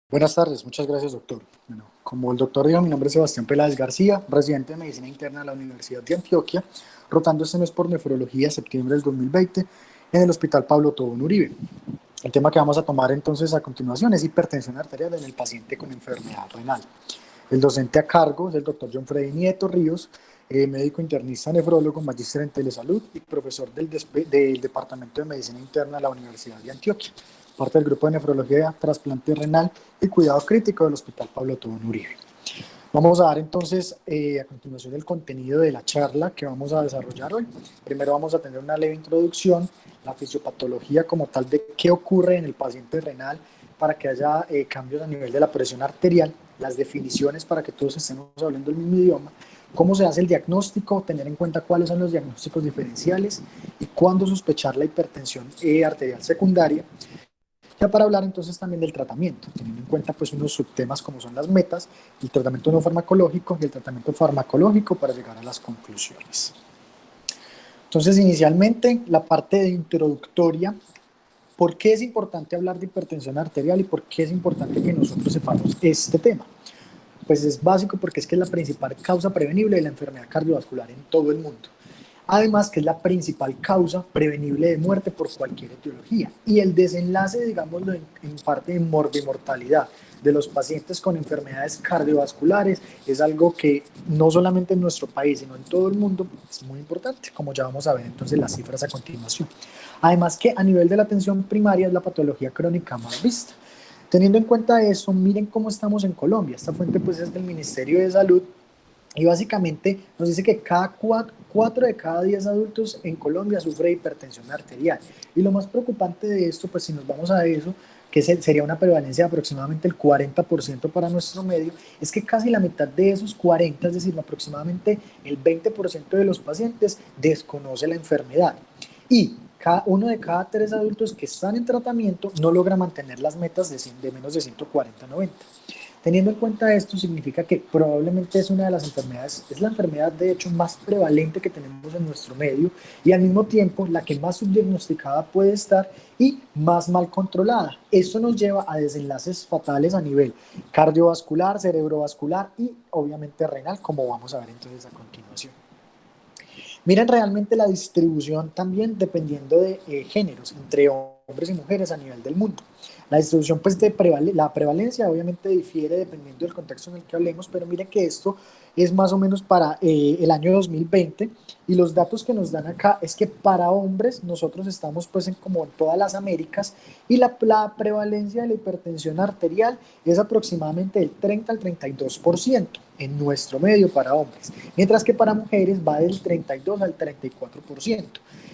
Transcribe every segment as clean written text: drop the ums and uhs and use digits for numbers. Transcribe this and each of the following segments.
Buenas tardes, muchas gracias, doctor. Bueno, como el doctor dijo, mi nombre es Sebastián Peláez García, residente de Medicina Interna de la Universidad de Antioquia, rotando este mes por nefrología septiembre del 2020 en el Hospital Pablo Tobón Uribe. El tema que vamos a tomar entonces a continuación es hipertensión arterial en el paciente con enfermedad renal. El docente a cargo es el doctor John Freddy Nieto Ríos, médico internista nefrólogo, magíster en telesalud y profesor del Departamento de Medicina Interna de la Universidad de Antioquia, parte del grupo de nefrología, trasplante renal y cuidado crítico del Hospital Pablo Tobón Uribe. Vamos a dar entonces a continuación el contenido de la charla que vamos a desarrollar hoy. Primero vamos a tener una leve introducción, la fisiopatología como tal de qué ocurre en el paciente renal para que haya cambios a nivel de la presión arterial, las definiciones para que todos estemos hablando el mismo idioma, cómo se hace el diagnóstico, tener en cuenta cuáles son los diagnósticos diferenciales y cuándo sospechar la hipertensión arterial secundaria. Ya para hablar entonces también del tratamiento, teniendo en cuenta pues unos subtemas como son las metas, el tratamiento no farmacológico y el tratamiento farmacológico para llegar a las conclusiones. Entonces inicialmente la parte de introductoria, ¿por qué es importante hablar de hipertensión arterial y por qué es importante que nosotros sepamos este tema? Pues es básico porque es que es la principal causa prevenible de la enfermedad cardiovascular en todo el mundo. Además que es la principal causa prevenible de muerte por cualquier etiología. Y el desenlace, digámoslo, en parte de mortalidad de los pacientes con enfermedades cardiovasculares es algo que no solamente en nuestro país, sino en todo el mundo es muy importante, como ya vamos a ver entonces las cifras a continuación. Además que a nivel de la atención primaria es la patología crónica más vista. Teniendo en cuenta eso, miren cómo estamos en Colombia. Esta fuente pues es del Ministerio de Salud y básicamente nos dice que cada 4 de cada 10 adultos en Colombia sufre de hipertensión arterial. Y lo más preocupante de esto, pues si nos vamos a eso, que sería una prevalencia de aproximadamente el 40% para nuestro medio, es que casi la mitad de esos 40, es decir, aproximadamente el 20% de los pacientes desconoce la enfermedad. Y uno de cada 3 adultos que están en tratamiento no logra mantener las metas de menos de 140-90. Teniendo en cuenta esto, significa que probablemente es una de las enfermedades, es la enfermedad de hecho más prevalente que tenemos en nuestro medio y al mismo tiempo la que más subdiagnosticada puede estar y más mal controlada. Esto nos lleva a desenlaces fatales a nivel cardiovascular, cerebrovascular y obviamente renal, como vamos a ver entonces a continuación. Miren realmente la distribución también dependiendo de géneros, entre hombres y mujeres a nivel del mundo. La distribución, pues, la prevalencia obviamente difiere dependiendo del contexto en el que hablemos, pero miren que esto es más o menos para el año 2020 y los datos que nos dan acá es que para hombres nosotros estamos pues como en todas las Américas y la prevalencia de la hipertensión arterial es aproximadamente del 30 al 32% en nuestro medio para hombres, mientras que para mujeres va del 32 al 34%.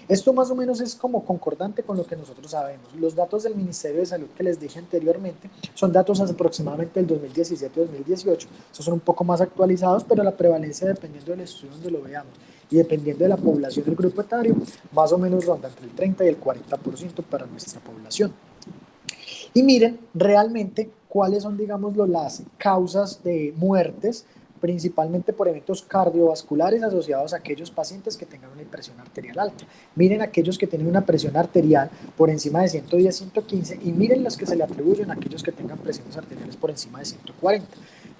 Esto más o menos es como concordante con lo que nosotros sabemos. Los datos del Ministerio de Salud que les dije anteriormente son datos aproximadamente del 2017-2018. Estos son un poco más actualizados, pero la prevalencia dependiendo del estudio donde lo veamos y dependiendo de la población del grupo etario, más o menos ronda entre el 30 y el 40% para nuestra población. Y miren realmente cuáles son, digámoslo, las causas de muertes, principalmente por eventos cardiovasculares asociados a aquellos pacientes que tengan una presión arterial alta. Miren aquellos que tienen una presión arterial por encima de 110-115 y miren los que se le atribuyen a aquellos que tengan presiones arteriales por encima de 140,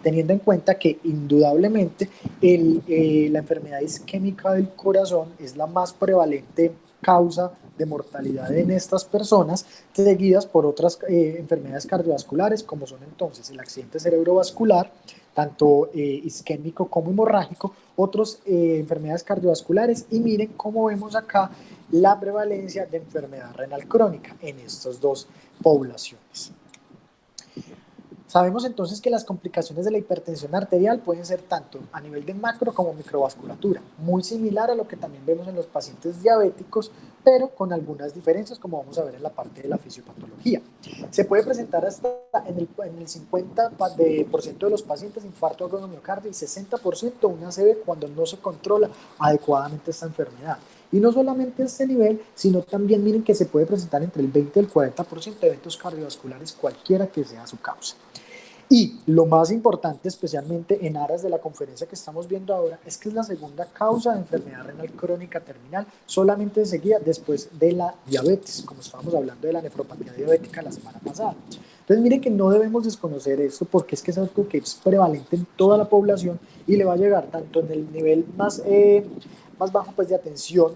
teniendo en cuenta que indudablemente la enfermedad isquémica del corazón es la más prevalente causa de mortalidad en estas personas, seguidas por otras enfermedades cardiovasculares, como son entonces el accidente cerebrovascular, tanto isquémico como hemorrágico, otras enfermedades cardiovasculares, y miren cómo vemos acá la prevalencia de enfermedad renal crónica en estas dos poblaciones. Sabemos entonces que las complicaciones de la hipertensión arterial pueden ser tanto a nivel de macro como microvasculatura, muy similar a lo que también vemos en los pacientes diabéticos, pero con algunas diferencias, como vamos a ver en la parte de la fisiopatología. Se puede presentar hasta en el 50% de los pacientes infarto agudo miocardio y 60% una ACV cuando no se controla adecuadamente esta enfermedad. Y no solamente a este nivel, sino también miren que se puede presentar entre el 20 y el 40% de eventos cardiovasculares, cualquiera que sea su causa. Y lo más importante, especialmente en aras de la conferencia que estamos viendo ahora, es que es la segunda causa de enfermedad renal crónica terminal, solamente seguida después de la diabetes, como estábamos hablando de la nefropatía diabética la semana pasada. Entonces, miren que no debemos desconocer esto porque es que es algo que es prevalente en toda la población y le va a llegar tanto en el nivel más bajo pues, de atención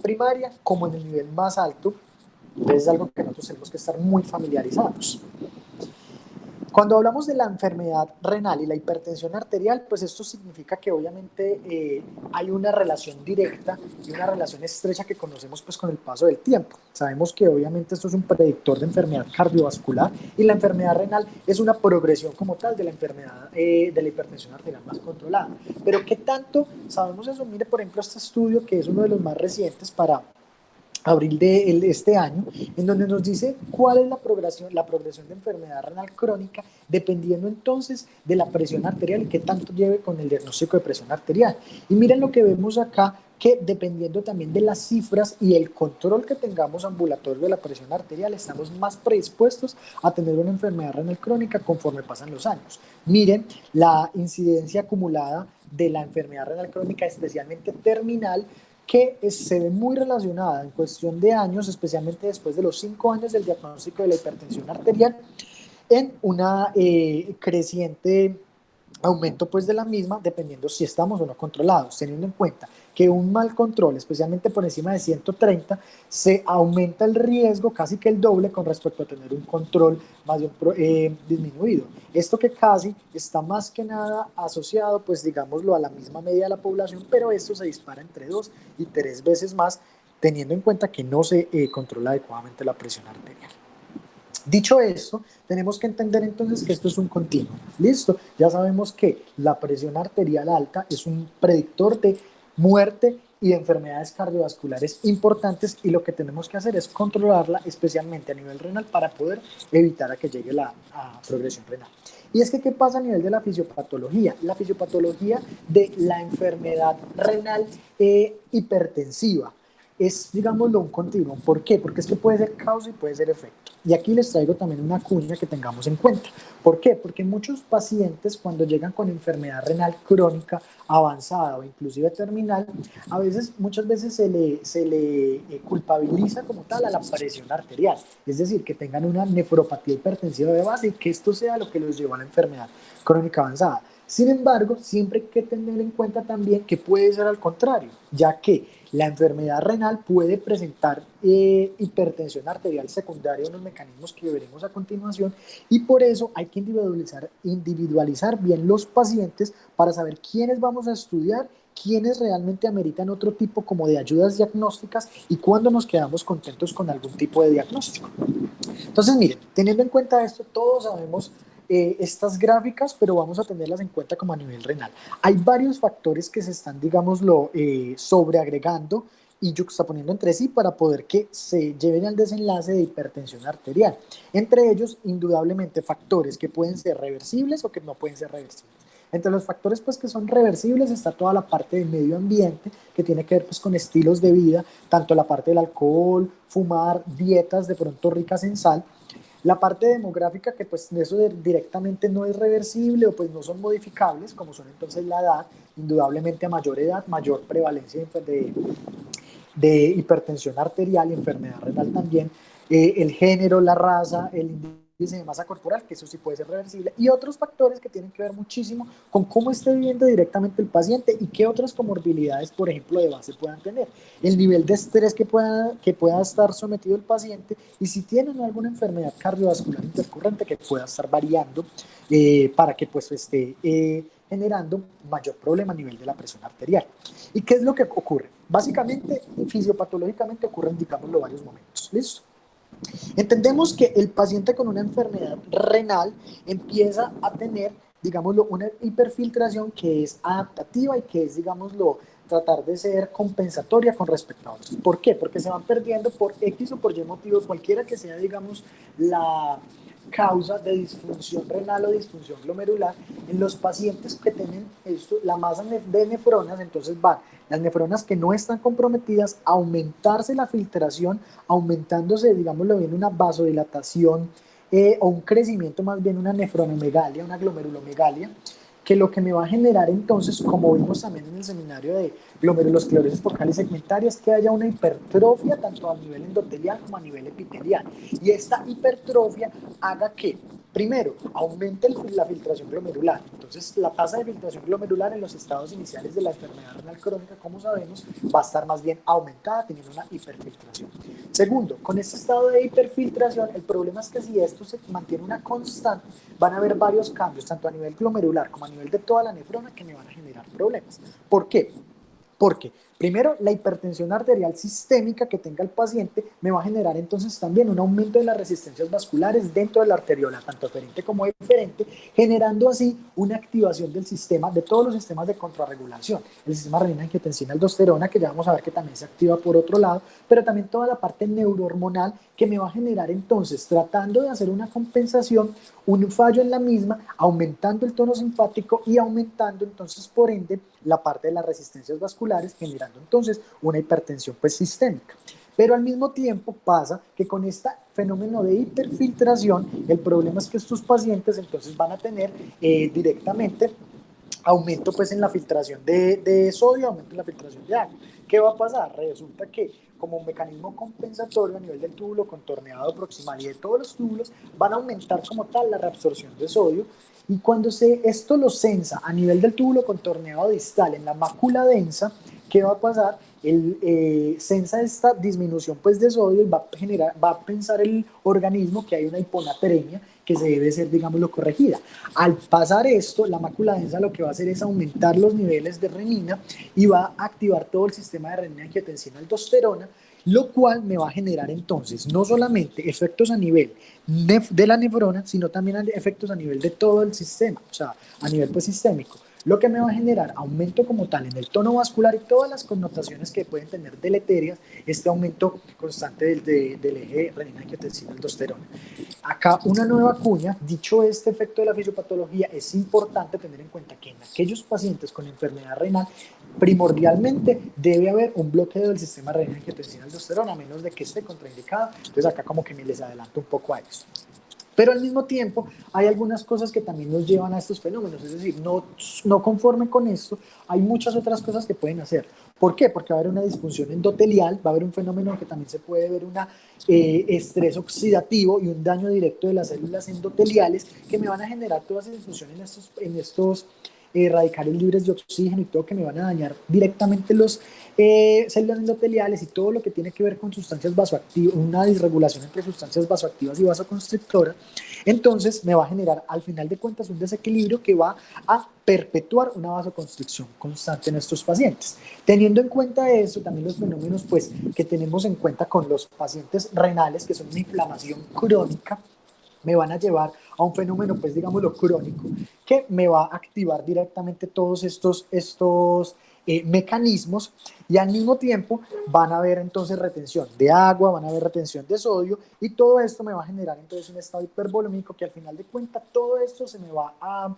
primaria como en el nivel más alto. Entonces, es algo que nosotros tenemos que estar muy familiarizados. Cuando hablamos de la enfermedad renal y la hipertensión arterial, pues esto significa que obviamente hay una relación directa y una relación estrecha que conocemos pues con el paso del tiempo. Sabemos que obviamente esto es un predictor de enfermedad cardiovascular y la enfermedad renal es una progresión como tal de la enfermedad de la hipertensión arterial más controlada. Pero ¿qué tanto sabemos eso? Mire, por ejemplo, este estudio que es uno de los más recientes para abril de este año, en donde nos dice cuál es la progresión de enfermedad renal crónica, dependiendo entonces de la presión arterial y qué tanto lleve con el diagnóstico de presión arterial. Y miren lo que vemos acá, que dependiendo también de las cifras y el control que tengamos ambulatorio de la presión arterial, estamos más predispuestos a tener una enfermedad renal crónica conforme pasan los años. Miren la incidencia acumulada de la enfermedad renal crónica, especialmente terminal, que se ve muy relacionada en cuestión de años, especialmente después de los 5 años del diagnóstico de la hipertensión arterial, en una creciente aumento pues de la misma dependiendo si estamos o no controlados, teniendo en cuenta que un mal control, especialmente por encima de 130, se aumenta el riesgo casi que el doble con respecto a tener un control más bien disminuido. Esto que casi está más que nada asociado, pues digámoslo, a la misma media de la población, pero esto se dispara entre 2 y 3 veces más, teniendo en cuenta que no se controla adecuadamente la presión arterial. Dicho esto, tenemos que entender entonces que esto es un continuo. ¿Listo? Ya sabemos que la presión arterial alta es un predictor de muerte y de enfermedades cardiovasculares importantes y lo que tenemos que hacer es controlarla especialmente a nivel renal para poder evitar a que llegue la progresión renal. Y es que, ¿qué pasa a nivel de la fisiopatología? La fisiopatología de la enfermedad renal hipertensiva es, digámoslo, un continuum. ¿Por qué? Porque es que puede ser causa y puede ser efecto. Y aquí les traigo también una cuña que tengamos en cuenta. ¿Por qué? Porque muchos pacientes cuando llegan con enfermedad renal crónica avanzada o inclusive terminal, muchas veces se le culpabiliza como tal a la presión arterial. Es decir, que tengan una nefropatía hipertensiva de base y que esto sea lo que los llevó a la enfermedad crónica avanzada. Sin embargo, siempre hay que tener en cuenta también que puede ser al contrario, ya que la enfermedad renal puede presentar hipertensión arterial secundaria, unos mecanismos que veremos a continuación, y por eso hay que individualizar bien los pacientes para saber quiénes vamos a estudiar, quiénes realmente ameritan otro tipo como de ayudas diagnósticas y cuándo nos quedamos contentos con algún tipo de diagnóstico. Entonces, miren, teniendo en cuenta esto, todos sabemos estas gráficas, pero vamos a tenerlas en cuenta como a nivel renal. Hay varios factores que se están, digámoslo, sobreagregando y yuxtaponiendo entre sí para poder que se lleven al desenlace de hipertensión arterial. Entre ellos, indudablemente, factores que pueden ser reversibles o que no pueden ser reversibles. Entre los factores pues, que son reversibles está toda la parte del medio ambiente, que tiene que ver pues, con estilos de vida, tanto la parte del alcohol, fumar, dietas de pronto ricas en sal. La parte demográfica, que pues eso directamente no es reversible o pues no son modificables, como son entonces la edad, indudablemente a mayor edad, mayor prevalencia de hipertensión arterial y enfermedad renal también, el género, la raza, el índice de masa corporal, que eso sí puede ser reversible, y otros factores que tienen que ver muchísimo con cómo esté viviendo directamente el paciente y qué otras comorbilidades, por ejemplo, de base puedan tener, el nivel de estrés que pueda estar sometido el paciente y si tienen alguna enfermedad cardiovascular intercurrente que pueda estar variando para que pues esté generando mayor problema a nivel de la presión arterial. ¿Y qué es lo que ocurre? Básicamente, fisiopatológicamente ocurren, digámoslo, varios momentos. ¿Listo? Entendemos que el paciente con una enfermedad renal empieza a tener, digámoslo, una hiperfiltración que es adaptativa y que es, digámoslo, tratar de ser compensatoria con respecto a otros. ¿Por qué? Porque se van perdiendo por X o por Y motivos, cualquiera que sea, digamos, la causa de disfunción renal o disfunción glomerular en los pacientes que tienen esto, la masa de nefronas, entonces van las nefronas que no están comprometidas, aumentarse la filtración, aumentándose, digámoslo bien, una vasodilatación o un crecimiento más bien, una nefronomegalia, una glomerulomegalia, que lo que me va a generar entonces, como vimos también en el seminario de glomerulosclerosis focal y segmentaria, es que haya una hipertrofia tanto a nivel endotelial como a nivel epitelial. Y esta hipertrofia haga que, primero, aumente la filtración glomerular. Entonces, la tasa de filtración glomerular en los estados iniciales de la enfermedad renal crónica, como sabemos, va a estar más bien aumentada, teniendo una hiperfiltración. Segundo, con este estado de hiperfiltración, el problema es que si esto se mantiene una constante, van a haber varios cambios, tanto a nivel glomerular como a nivel de toda la nefrona, que me van a generar problemas. ¿Por qué? Porque, primero, la hipertensión arterial sistémica que tenga el paciente me va a generar entonces también un aumento de las resistencias vasculares dentro de la arteriola, tanto aferente como eferente, generando así una activación del sistema, de todos los sistemas de contrarregulación. El sistema renina, angiotensina, aldosterona, que ya vamos a ver que también se activa por otro lado, pero también toda la parte neurohormonal que me va a generar entonces, tratando de hacer una compensación, un fallo en la misma, aumentando el tono simpático y aumentando entonces por ende la parte de las resistencias vasculares, generando entonces una hipertensión pues sistémica. Pero al mismo tiempo pasa que con este fenómeno de hiperfiltración, el problema es que estos pacientes entonces van a tener directamente aumento pues en la filtración de sodio, aumento en la filtración de agua. ¿Qué va a pasar? Resulta que como un mecanismo compensatorio a nivel del túbulo contorneado proximal y de todos los túbulos, van a aumentar como tal la reabsorción de sodio y cuando esto lo sensa a nivel del túbulo contorneado distal en la mácula densa, ¿qué va a pasar? El sensa esta disminución pues de sodio y va a pensar el organismo que hay una hiponatremia que se debe ser, digámoslo, corregida. Al pasar esto, la mácula densa lo que va a hacer es aumentar los niveles de renina y va a activar todo el sistema de renina, angiotensina, aldosterona, lo cual me va a generar entonces no solamente efectos a nivel de la nefrona, sino también efectos a nivel de todo el sistema, o sea, a nivel pues sistémico, lo que me va a generar aumento como tal en el tono vascular y todas las connotaciones que pueden tener deleterias este aumento constante del eje renina, angiotensina, aldosterona. Acá una nueva cuña, dicho este efecto de la fisiopatología, es importante tener en cuenta que en aquellos pacientes con enfermedad renal, primordialmente debe haber un bloqueo del sistema renina, angiotensina, aldosterona, a menos de que esté contraindicado. Entonces acá como que me les adelanto un poco a eso. Pero al mismo tiempo hay algunas cosas que también nos llevan a estos fenómenos, es decir, no conforme con esto, hay muchas otras cosas que pueden hacer. ¿Por qué? Porque va a haber una disfunción endotelial, va a haber un fenómeno que también se puede ver, un estrés oxidativo y un daño directo de las células endoteliales que me van a generar todas esas disfunciones en estos radicales libres de oxígeno y todo que me van a dañar directamente los células endoteliales y todo lo que tiene que ver con sustancias vasoactivas, una disregulación entre sustancias vasoactivas y vasoconstrictoras, entonces me va a generar al final de cuentas un desequilibrio que va a perpetuar una vasoconstricción constante en estos pacientes. Teniendo en cuenta eso, también los fenómenos pues, que tenemos en cuenta con los pacientes renales, que son una inflamación crónica, me van a llevar a un fenómeno, pues digámoslo, crónico, que me va a activar directamente todos estos mecanismos y al mismo tiempo van a haber entonces retención de agua, van a haber retención de sodio y todo esto me va a generar entonces un estado hipervolúmico que al final de cuentas todo esto se me va a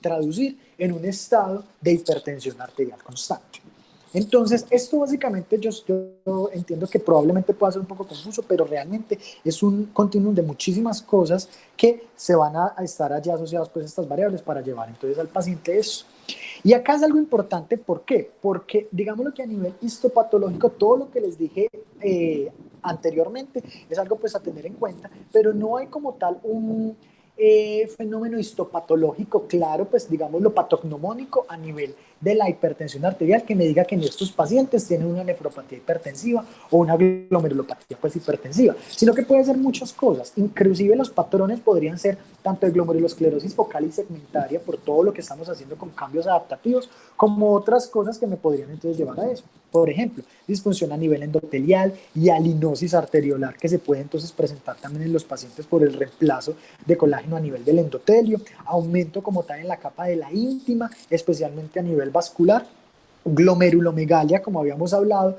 traducir en un estado de hipertensión arterial constante. Entonces, esto básicamente yo entiendo que probablemente pueda ser un poco confuso, pero realmente es un continuum de muchísimas cosas que se van a estar allí asociadas pues a estas variables para llevar entonces al paciente eso. Y acá es algo importante, ¿por qué? Porque digámoslo que a nivel histopatológico, todo lo que les dije anteriormente es algo pues a tener en cuenta, pero no hay como tal un fenómeno histopatológico claro, pues digámoslo patognomónico a nivel de la hipertensión arterial que me diga que en estos pacientes tienen una nefropatía hipertensiva o una glomerulopatía pues hipertensiva, sino que puede ser muchas cosas, inclusive los patrones podrían ser tanto de glomerulosclerosis focal y segmentaria por todo lo que estamos haciendo con cambios adaptativos, como otras cosas que me podrían entonces llevar a eso. Por ejemplo, disfunción a nivel endotelial y alinosis arteriolar que se puede entonces presentar también en los pacientes por el reemplazo de colágeno a nivel del endotelio, aumento como tal en la capa de la íntima, especialmente a nivel vascular, glomerulomegalia, como habíamos hablado,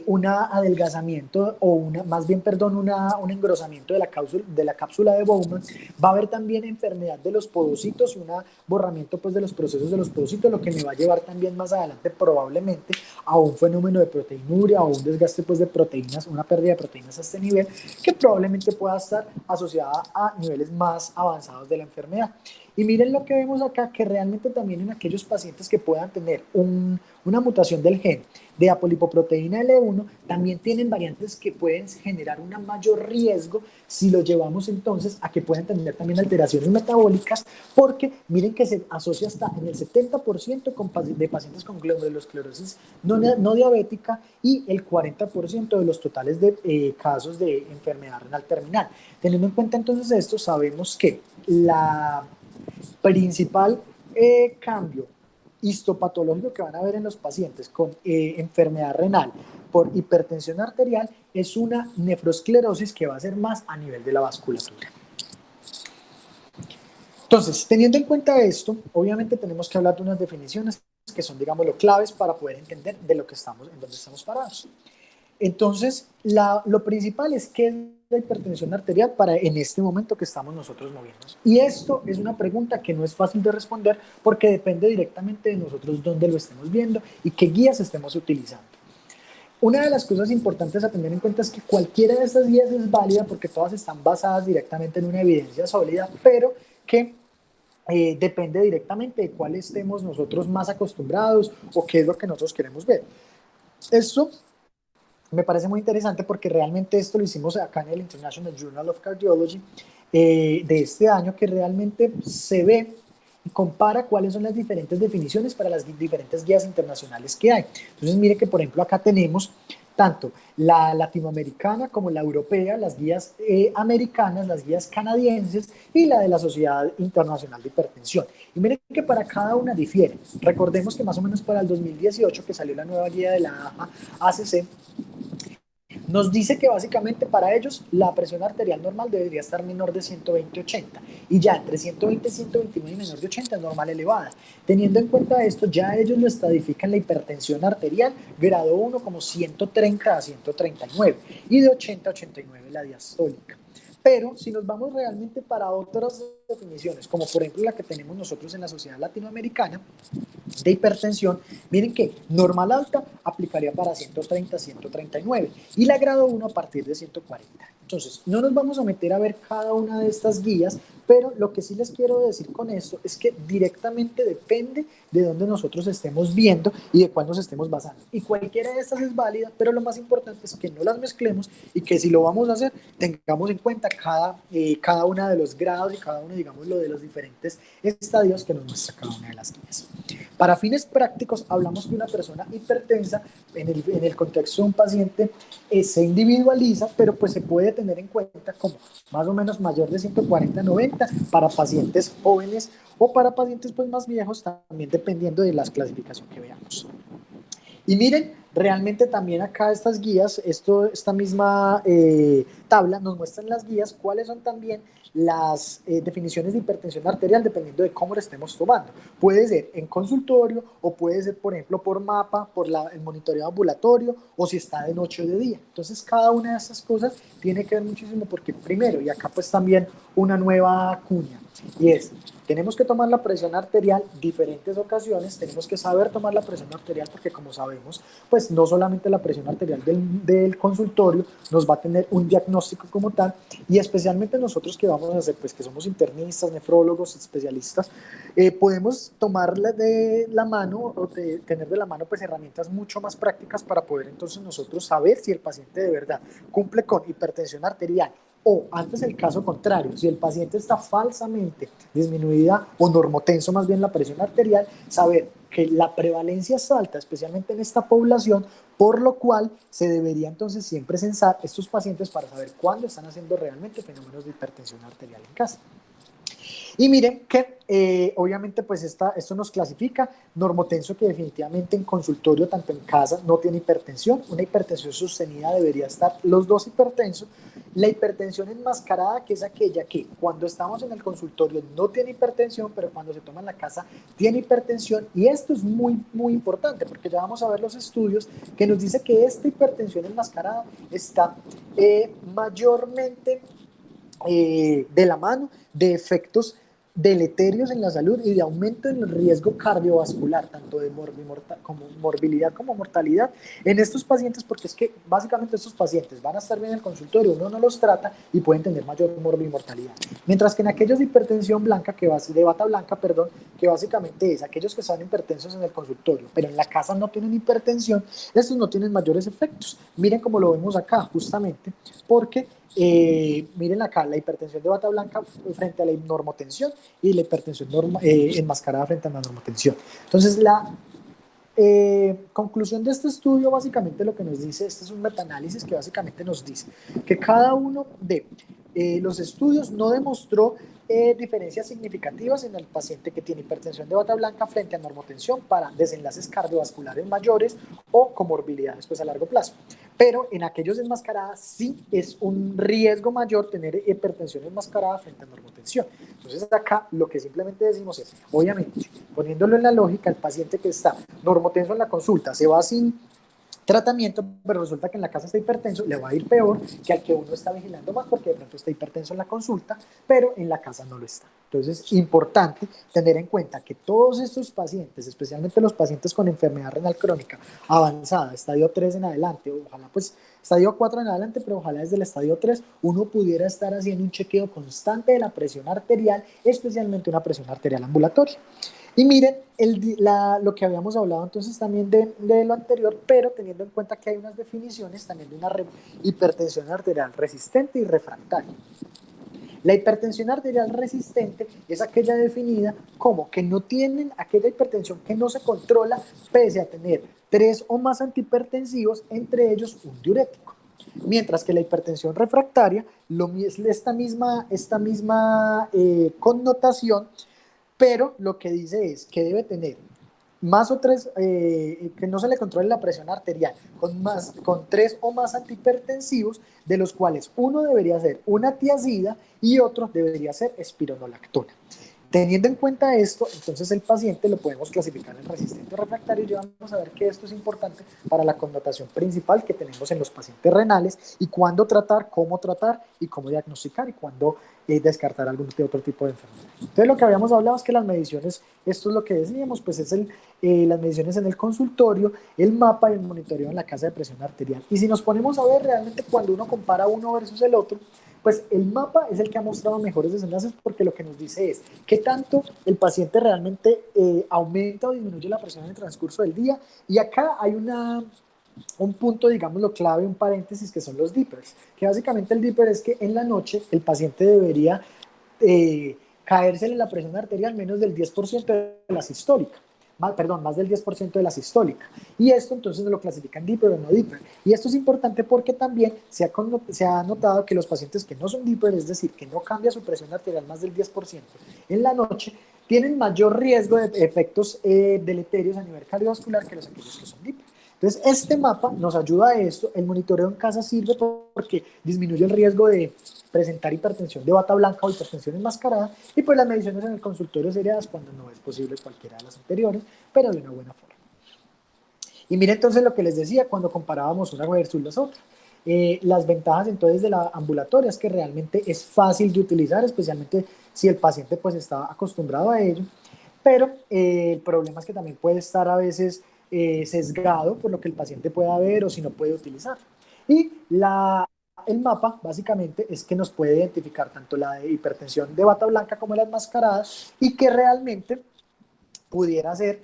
un adelgazamiento o más bien, perdón, un engrosamiento de la cápsula de Bowman. Va a haber también enfermedad de los podocitos y un borramiento pues, de los procesos de los podocitos, lo que me va a llevar también más adelante probablemente a un fenómeno de proteinuria o un desgaste pues, de proteínas, una pérdida de proteínas a este nivel, que probablemente pueda estar asociada a niveles más avanzados de la enfermedad. Y miren lo que vemos acá, que realmente también en aquellos pacientes que puedan tener una mutación del gen de apolipoproteína L1, también tienen variantes que pueden generar un mayor riesgo si lo llevamos entonces a que puedan tener también alteraciones metabólicas, porque miren que se asocia hasta en el 70% de pacientes con glomerulosclerosis no diabética y el 40% de los totales de casos de enfermedad renal terminal. Teniendo en cuenta entonces esto, sabemos que la principal cambio histopatológico que van a ver en los pacientes con enfermedad renal por hipertensión arterial es una nefrosclerosis que va a ser más a nivel de la vasculatura. Entonces, teniendo en cuenta esto, obviamente tenemos que hablar de unas definiciones que son, digámoslo, claves para poder entender de lo que estamos, en dónde estamos parados. Entonces, lo principal es qué es la hipertensión arterial para en este momento que estamos nosotros moviéndonos. Y esto es una pregunta que no es fácil de responder porque depende directamente de nosotros dónde lo estemos viendo y qué guías estemos utilizando. Una de las cosas importantes a tener en cuenta es que cualquiera de estas guías es válida porque todas están basadas directamente en una evidencia sólida, pero que depende directamente de cuál estemos nosotros más acostumbrados o qué es lo que nosotros queremos ver. Esto me parece muy interesante porque realmente esto lo hicimos acá en el International Journal of Cardiology de este año, que realmente se ve y compara cuáles son las diferentes definiciones para las diferentes guías internacionales que hay. Entonces, mire que, por ejemplo, acá tenemos tanto la latinoamericana como la europea, las guías americanas, las guías canadienses y la de la Sociedad Internacional de Hipertensión. Y miren que para cada una difiere. Recordemos que más o menos para el 2018, que salió la nueva guía de la ACC, nos dice que básicamente para ellos la presión arterial normal debería estar menor de 120-80 y ya entre 120 y 129 y menor de 80 es normal elevada. Teniendo en cuenta esto, ya ellos lo estadifican la hipertensión arterial grado 1 como 130 a 139 y de 80 a 89 la diastólica. Pero si nos vamos realmente para otras definiciones, como por ejemplo la que tenemos nosotros en la Sociedad Latinoamericana de Hipertensión, miren que normal alta aplicaría para 130, 139 y la grado 1 a partir de 140. Entonces, no nos vamos a meter a ver cada una de estas guías, pero lo que sí les quiero decir con esto es que directamente depende de dónde nosotros estemos viendo y de cuál nos estemos basando. Y cualquiera de estas es válida, pero lo más importante es que no las mezclemos y que si lo vamos a hacer, tengamos en cuenta cada una de los grados y cada uno, digamos, lo de los diferentes estadios que nos muestra cada una de las guías. Para fines prácticos, hablamos que una persona hipertensa, en el contexto de un paciente, se individualiza, pero pues se puede tener en cuenta como más o menos mayor de 140-90 para pacientes jóvenes o para pacientes pues más viejos, también dependiendo de la clasificación que veamos. Y miren, realmente también acá estas guías, esta misma tabla nos muestran las guías, cuáles son también las definiciones de hipertensión arterial dependiendo de cómo lo estemos tomando. Puede ser en consultorio o puede ser, por ejemplo, por mapa, por el monitoreo ambulatorio o si está de noche o de día. Entonces, cada una de estas cosas tiene que ver muchísimo porque primero, y acá pues también una nueva cuña, y es, tenemos que tomar la presión arterial diferentes ocasiones, tenemos que saber tomar la presión arterial porque como sabemos, pues no solamente la presión arterial del consultorio nos va a tener un diagnóstico como tal y especialmente nosotros que vamos a hacer, pues que somos internistas, nefrólogos, especialistas, podemos tomarla de la mano o tener de la mano pues herramientas mucho más prácticas para poder entonces nosotros saber si el paciente de verdad cumple con hipertensión arterial o antes el caso contrario, si el paciente está falsamente disminuida o normotenso más bien la presión arterial, saber que la prevalencia es alta, especialmente en esta población, por lo cual se debería entonces siempre censar estos pacientes para saber cuándo están haciendo realmente fenómenos de hipertensión arterial en casa. Y miren que obviamente pues esto nos clasifica normotenso que definitivamente en consultorio, tanto en casa, no tiene hipertensión. Una hipertensión sostenida debería estar los dos hipertensos La hipertensión enmascarada, que es aquella que cuando estamos en el consultorio no tiene hipertensión, pero cuando se toma en la casa tiene hipertensión. Y esto es muy, muy importante porque ya vamos a ver los estudios que nos dice que esta hipertensión enmascarada está mayormente de la mano de efectos deleterios en la salud y de aumento en el riesgo cardiovascular, tanto de como morbilidad como mortalidad en estos pacientes, porque es que básicamente estos pacientes van a estar bien en el consultorio, uno no los trata y pueden tener mayor mortalidad. Mientras que en aquellos de hipertensión blanca, de bata blanca, perdón, que básicamente es aquellos que están hipertensos en el consultorio, pero en la casa no tienen hipertensión, estos no tienen mayores efectos. Miren cómo lo vemos acá, justamente, porque miren acá, la hipertensión de bata blanca frente a la normotensión y la hipertensión enmascarada frente a la normotensión. Entonces, la conclusión de este estudio básicamente lo que nos dice, este es un metaanálisis que básicamente nos dice que cada uno de los estudios no demostró diferencias significativas en el paciente que tiene hipertensión de bata blanca frente a normotensión para desenlaces cardiovasculares mayores o comorbilidades pues a largo plazo. Pero en aquellos enmascaradas sí es un riesgo mayor tener hipertensión enmascarada frente a normotensión. Entonces acá lo que simplemente decimos es, obviamente, poniéndolo en la lógica, el paciente que está normotenso en la consulta se va sin tratamiento, pero resulta que en la casa está hipertenso, le va a ir peor que al que uno está vigilando más porque de pronto está hipertenso en la consulta, pero en la casa no lo está. Entonces es importante tener en cuenta que todos estos pacientes, especialmente los pacientes con enfermedad renal crónica avanzada, estadio 3 en adelante, ojalá pues estadio 4 en adelante, pero ojalá desde el estadio 3 uno pudiera estar haciendo un chequeo constante de la presión arterial, especialmente una presión arterial ambulatoria. Y miren lo que habíamos hablado entonces también de lo anterior, pero teniendo en cuenta que hay unas definiciones también de una hipertensión arterial resistente y refractaria. La hipertensión arterial resistente es aquella definida como que no tienen aquella hipertensión que no se controla pese a tener 3 o más antihipertensivos, entre ellos un diurético. Mientras que la hipertensión refractaria es esta misma connotación, pero lo que dice es que debe tener más o tres, que no se le controle la presión arterial, con 3 o más antihipertensivos, de los cuales uno debería ser una tiazida y otro debería ser espironolactona. Teniendo en cuenta esto, entonces el paciente lo podemos clasificar en resistente o refractario, y ya vamos a ver que esto es importante para la connotación principal que tenemos en los pacientes renales y cuándo tratar, cómo tratar y cómo diagnosticar y cuándo descartar algún otro tipo de enfermedad. Entonces lo que habíamos hablado es que las mediciones, esto es lo que decíamos, pues es las mediciones en el consultorio, el mapa y el monitoreo en la casa de presión arterial. Y si nos ponemos a ver realmente cuando uno compara uno versus el otro, pues el mapa es el que ha mostrado mejores desenlaces porque lo que nos dice es qué tanto el paciente realmente aumenta o disminuye la presión en el transcurso del día. Y acá hay un punto, digámoslo clave, un paréntesis, que son los dippers, que básicamente el dipper es que en la noche el paciente debería caérsele la presión arterial menos del 10% de la sistólica. Más del 10% de la sistólica. Y esto entonces lo clasifican dipper o no dipper. Y esto es importante porque también se ha notado que los pacientes que no son dipper, es decir, que no cambia su presión arterial más del 10% en la noche, tienen mayor riesgo de efectos deleterios a nivel cardiovascular que aquellos que son dipper. Entonces, este mapa nos ayuda a esto. El monitoreo en casa sirve porque disminuye el riesgo de presentar hipertensión de bata blanca o hipertensión enmascarada, y pues las mediciones en el consultorio seriadas cuando no es posible cualquiera de las anteriores, pero de una buena forma. Y mire entonces lo que les decía cuando comparábamos una versus las otras. Las ventajas entonces de la ambulatoria es que realmente es fácil de utilizar, especialmente si el paciente pues está acostumbrado a ello, pero el problema es que también puede estar a veces sesgado por lo que el paciente pueda ver o si no puede utilizar. Y el mapa básicamente es que nos puede identificar tanto la de hipertensión de bata blanca como la enmascarada, y que realmente pudiera ser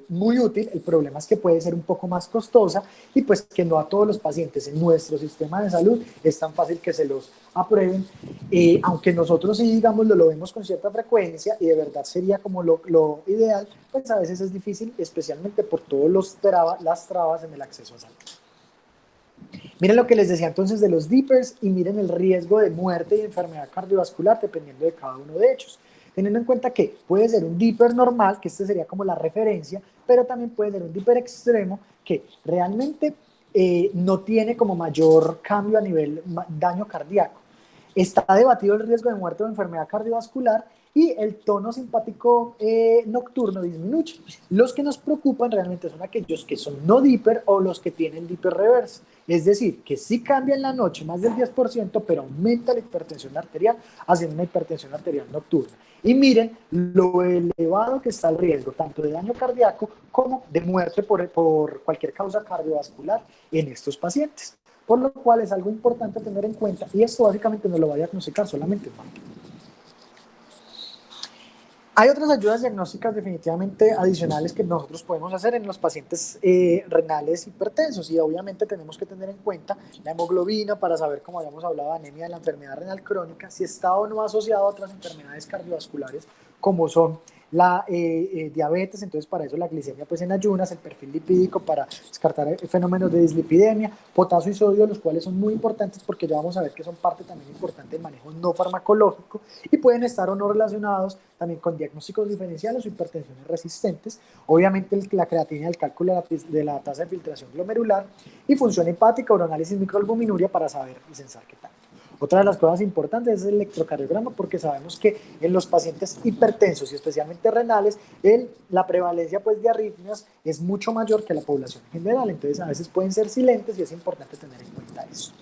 muy útil. El problema es que puede ser un poco más costosa y pues que no a todos los pacientes en nuestro sistema de salud es tan fácil que se los aprueben, aunque nosotros sí, digamos, lo vemos con cierta frecuencia y de verdad sería como lo ideal, pues a veces es difícil, especialmente por todos las trabas en el acceso a salud. Miren lo que les decía entonces de los dippers y miren el riesgo de muerte y enfermedad cardiovascular dependiendo de cada uno de ellos. Teniendo en cuenta que puede ser un dipper normal, que este sería como la referencia, pero también puede ser un dipper extremo que realmente no tiene como mayor cambio a nivel daño cardíaco. Está debatido el riesgo de muerte o enfermedad cardiovascular y el tono simpático nocturno disminuye. Los que nos preocupan realmente son aquellos que son no diper o los que tienen diper reverse. Es decir, que sí cambia en la noche más del 10%, pero aumenta la hipertensión arterial, haciendo una hipertensión arterial nocturna. Y miren lo elevado que está el riesgo, tanto de daño cardíaco como de muerte por cualquier causa cardiovascular en estos pacientes. Por lo cual es algo importante tener en cuenta, y esto básicamente no lo va a diagnosticar solamente el banco. Hay otras ayudas diagnósticas definitivamente adicionales que nosotros podemos hacer en los pacientes renales hipertensos, y obviamente tenemos que tener en cuenta la hemoglobina para saber, como habíamos hablado, de anemia de la enfermedad renal crónica, si está o no asociado a otras enfermedades cardiovasculares como son la diabetes. Entonces para eso la glicemia pues en ayunas, el perfil lipídico para descartar fenómenos de dislipidemia, potasio y sodio, los cuales son muy importantes porque ya vamos a ver que son parte también importante del manejo no farmacológico y pueden estar o no relacionados también con diagnósticos diferenciales o hipertensiones resistentes. Obviamente la creatina, el cálculo de la tasa de filtración glomerular y función hepática, uroanálisis microalbuminuria para saber y censar qué tanto. Otra de las cosas importantes es el electrocardiograma, porque sabemos que en los pacientes hipertensos y especialmente renales, la prevalencia pues, de arritmias es mucho mayor que la población en general. Entonces a veces pueden ser silentes y es importante tener en cuenta eso.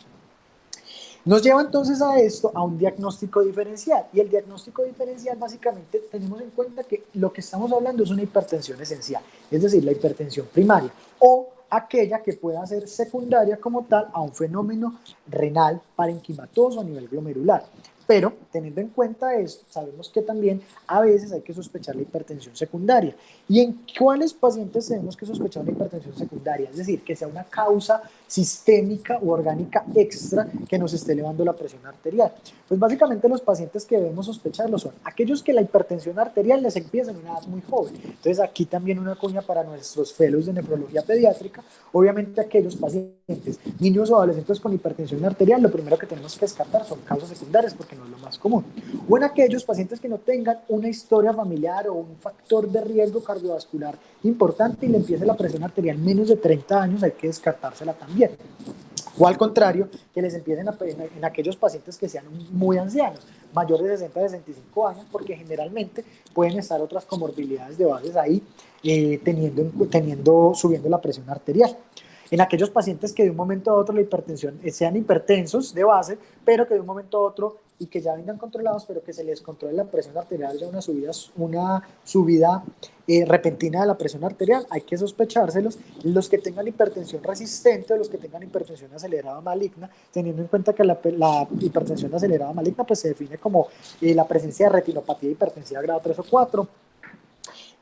Nos lleva entonces a esto, a un diagnóstico diferencial. Y el diagnóstico diferencial básicamente tenemos en cuenta que lo que estamos hablando es una hipertensión esencial, es decir, la hipertensión primaria o aquella que pueda ser secundaria como tal a un fenómeno renal parenquimatoso a nivel glomerular. Pero teniendo en cuenta esto, sabemos que también a veces hay que sospechar la hipertensión secundaria. ¿Y en cuáles pacientes tenemos que sospechar la hipertensión secundaria? Es decir, que sea una causa sistémica u orgánica extra que nos esté elevando la presión arterial. Pues básicamente los pacientes que debemos sospecharlo son aquellos que la hipertensión arterial les empieza en una edad muy joven. Entonces aquí también una cuña para nuestros fellows de nefrología pediátrica. Obviamente aquellos pacientes, niños o adolescentes con hipertensión arterial, lo primero que tenemos que descartar son causas secundarias porque no es lo más común. O en aquellos pacientes que no tengan una historia familiar o un factor de riesgo cardiovascular importante y le empiece la presión arterial menos de 30 años, hay que descartársela también. O al contrario, que les empiecen en aquellos pacientes que sean muy ancianos, mayores de 60 a 65 años, porque generalmente pueden estar otras comorbilidades de bases ahí, subiendo la presión arterial. En aquellos pacientes que de un momento a otro la hipertensión sean hipertensos de base, pero que de un momento a otro y que ya vengan controlados, pero que se les controle la presión arterial, ya una subida repentina de la presión arterial, hay que sospechárselos. Los que tengan hipertensión resistente o los que tengan hipertensión acelerada maligna, teniendo en cuenta que la hipertensión acelerada maligna pues, se define como la presencia de retinopatía hipertensiva grado 3 o 4.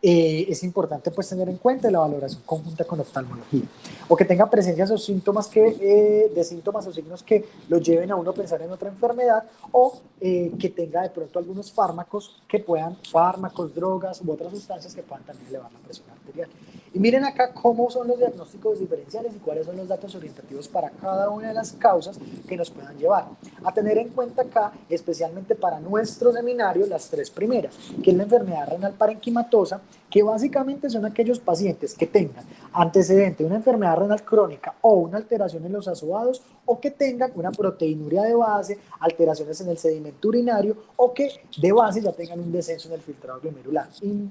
Es importante pues tener en cuenta la valoración conjunta con oftalmología, o que tenga presencias o síntomas de síntomas o signos que lo lleven a uno a pensar en otra enfermedad, o que tenga de pronto algunos fármacos drogas u otras sustancias que puedan también elevar la presión arterial. Y miren acá cómo son los diagnósticos diferenciales y cuáles son los datos orientativos para cada una de las causas que nos puedan llevar. A tener en cuenta acá, especialmente para nuestro seminario, las tres primeras, que es la enfermedad renal parenquimatosa, que básicamente son aquellos pacientes que tengan antecedente de una enfermedad renal crónica o una alteración en los azoados, o que tengan una proteinuria de base, alteraciones en el sedimento urinario, o que de base ya tengan un descenso en el filtrado glomerular.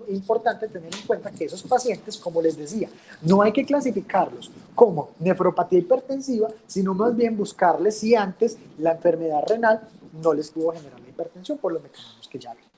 Importante tener en cuenta que esos pacientes, como les decía, no hay que clasificarlos como nefropatía hipertensiva, sino más bien buscarles si antes la enfermedad renal no les pudo generar la hipertensión por los mecanismos que ya vimos.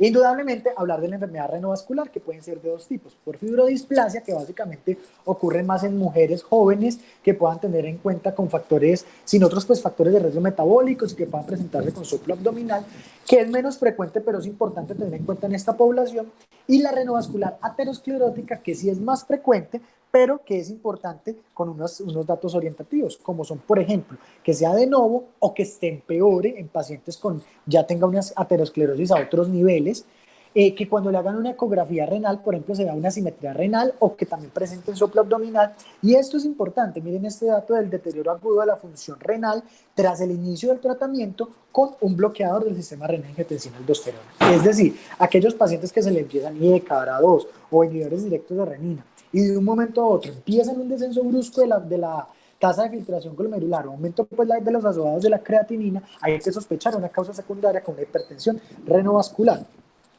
Indudablemente, hablar de la enfermedad renovascular, que pueden ser de dos tipos: por fibrodisplasia, que básicamente ocurre más en mujeres jóvenes que puedan tener en cuenta con factores, sin otros pues factores de riesgo metabólicos, y que puedan presentarse con soplo abdominal, que es menos frecuente, pero es importante tener en cuenta en esta población. Y la renovascular aterosclerótica, que sí es más frecuente, pero que es importante con unos datos orientativos, como son, por ejemplo, que sea de novo o que se empeore en pacientes con ya tenga una aterosclerosis a otros niveles, que cuando le hagan una ecografía renal, por ejemplo, se vea una simetría renal, o que también presenten soplo abdominal. Y esto es importante, miren este dato del deterioro agudo de la función renal tras el inicio del tratamiento con un bloqueador del sistema renina-angiotensina-aldosterona. Es decir, aquellos pacientes que se le empiezan IECA, ARA2 o inhibidores directos de renina, y de un momento a otro empiezan un descenso brusco de la tasa de filtración glomerular, o aumento pues, de los ácidos de la creatinina, hay que sospechar una causa secundaria con una hipertensión renovascular.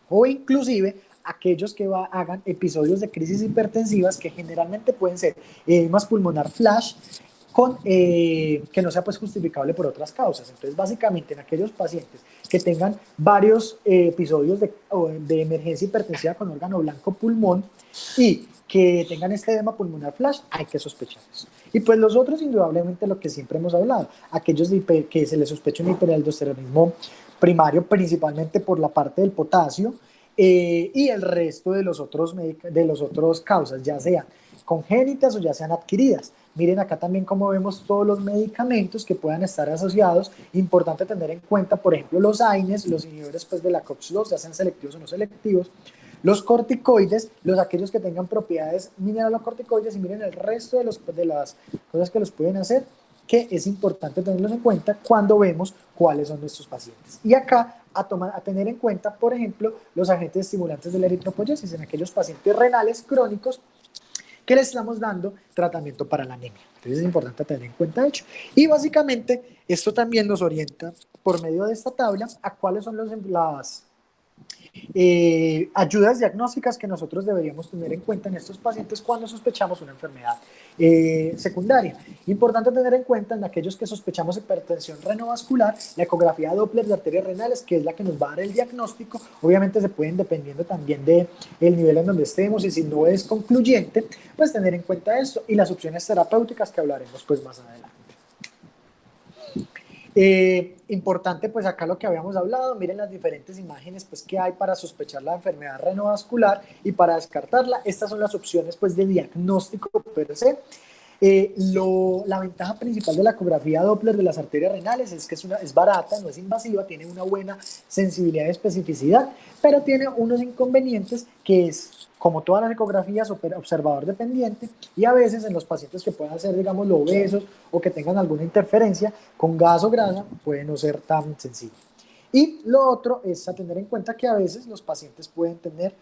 O inclusive aquellos que hagan episodios de crisis hipertensivas que generalmente pueden ser edemas pulmonar flash, que no sea pues justificable por otras causas. Entonces, básicamente, en aquellos pacientes que tengan varios episodios de emergencia hipertensiva con órgano blanco pulmón y que tengan este edema pulmonar flash, hay que sospechar eso. Y pues los otros, indudablemente, lo que siempre hemos hablado, aquellos que se les sospecha un hiperaldosteronismo primario, principalmente por la parte del potasio, y el resto de los otros causas, ya sean congénitas o ya sean adquiridas. Miren acá también cómo vemos todos los medicamentos que puedan estar asociados. Importante tener en cuenta, por ejemplo, los AINES, los inhibidores pues, de la COX-2, ya sean selectivos o no selectivos, los corticoides, aquellos que tengan propiedades mineralocorticoides, y miren el resto de las cosas que los pueden hacer, que es importante tenerlos en cuenta cuando vemos cuáles son nuestros pacientes. Y acá a tener en cuenta, por ejemplo, los agentes estimulantes de la eritropoyesis en aquellos pacientes renales crónicos que le estamos dando tratamiento para la anemia. Entonces es importante tener en cuenta ello. Y básicamente esto también nos orienta por medio de esta tabla a cuáles son las ayudas diagnósticas que nosotros deberíamos tener en cuenta en estos pacientes cuando sospechamos una enfermedad secundaria. Importante tener en cuenta en aquellos que sospechamos hipertensión renovascular, la ecografía Doppler de arterias renales, que es la que nos va a dar el diagnóstico. Obviamente se pueden, dependiendo también del nivel en donde estemos, y si no es concluyente, pues tener en cuenta esto y las opciones terapéuticas que hablaremos pues más adelante. Importante pues acá lo que habíamos hablado, miren las diferentes imágenes pues que hay para sospechar la enfermedad renovascular y para descartarla. Estas son las opciones pues de diagnóstico per se. La ventaja principal de la ecografía Doppler de las arterias renales es que es barata, no es invasiva, tiene una buena sensibilidad y especificidad, pero tiene unos inconvenientes que es, como todas las ecografías, observador dependiente, y a veces en los pacientes que puedan ser, digamos, obesos o que tengan alguna interferencia con gas o grasa, puede no ser tan sencillo. Y lo otro es a tener en cuenta que a veces los pacientes pueden tener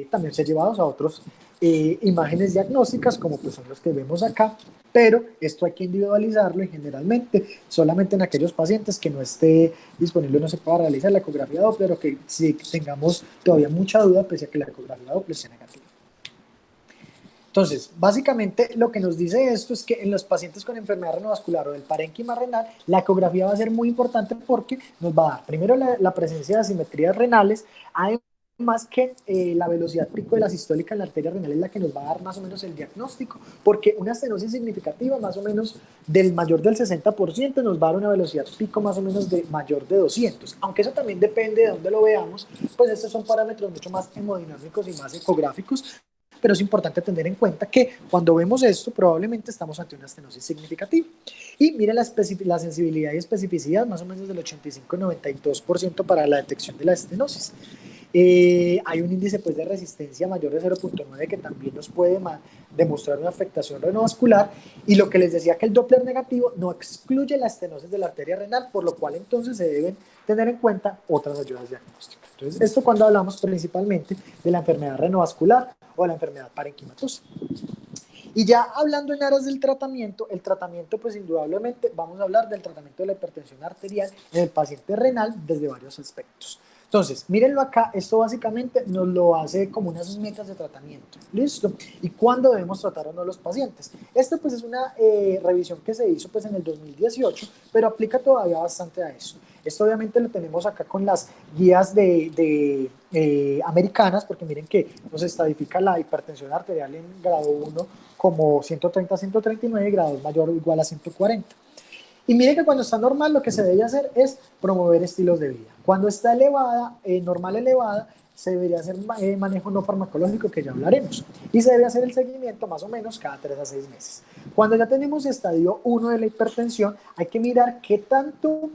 también ser llevados a otros imágenes diagnósticas, como pues son los que vemos acá, pero esto hay que individualizarlo y generalmente solamente en aquellos pacientes que no esté disponible, no se pueda realizar la ecografía Doppler, o que si tengamos todavía mucha duda, pese a que la ecografía Doppler sea negativa. Entonces, básicamente lo que nos dice esto es que en los pacientes con enfermedad renovascular o del parénquima renal, la ecografía va a ser muy importante porque nos va a dar primero la presencia de asimetrías renales, además que la velocidad pico de la sistólica en la arteria renal es la que nos va a dar más o menos el diagnóstico, porque una estenosis significativa más o menos del mayor del 60% nos va a dar una velocidad pico más o menos de mayor de 200, aunque eso también depende de dónde lo veamos, pues estos son parámetros mucho más hemodinámicos y más ecográficos, pero es importante tener en cuenta que cuando vemos esto probablemente estamos ante una estenosis significativa. Y mire la sensibilidad y especificidad, más o menos del 85-92% para la detección de la estenosis. Hay un índice pues, de resistencia mayor de 0.9 que también nos puede demostrar una afectación renovascular, y lo que les decía, que el Doppler negativo no excluye la estenosis de la arteria renal, por lo cual entonces se deben tener en cuenta otras ayudas diagnósticas. Entonces, esto cuando hablamos principalmente de la enfermedad renovascular o la enfermedad parenquimatosa. Y ya hablando en aras del tratamiento, el tratamiento pues indudablemente vamos a hablar del tratamiento de la hipertensión arterial en el paciente renal desde varios aspectos. Entonces, mírenlo acá, esto básicamente nos lo hace como unas metas de tratamiento, ¿listo? ¿Y cuándo debemos tratar o no los pacientes? Esto pues es una revisión que se hizo pues en el 2018, pero aplica todavía bastante a eso. Esto obviamente lo tenemos acá con las guías americanas, porque miren que nos estadifica la hipertensión arterial en grado 1 como 130 a 139, grados mayor o igual a 140. Y mire que cuando está normal, lo que se debe hacer es promover estilos de vida. Cuando está elevada, normal elevada, se debería hacer manejo no farmacológico, que ya hablaremos. Y se debe hacer el seguimiento más o menos cada 3 a 6 meses. Cuando ya tenemos estadio 1 de la hipertensión, hay que mirar qué tanto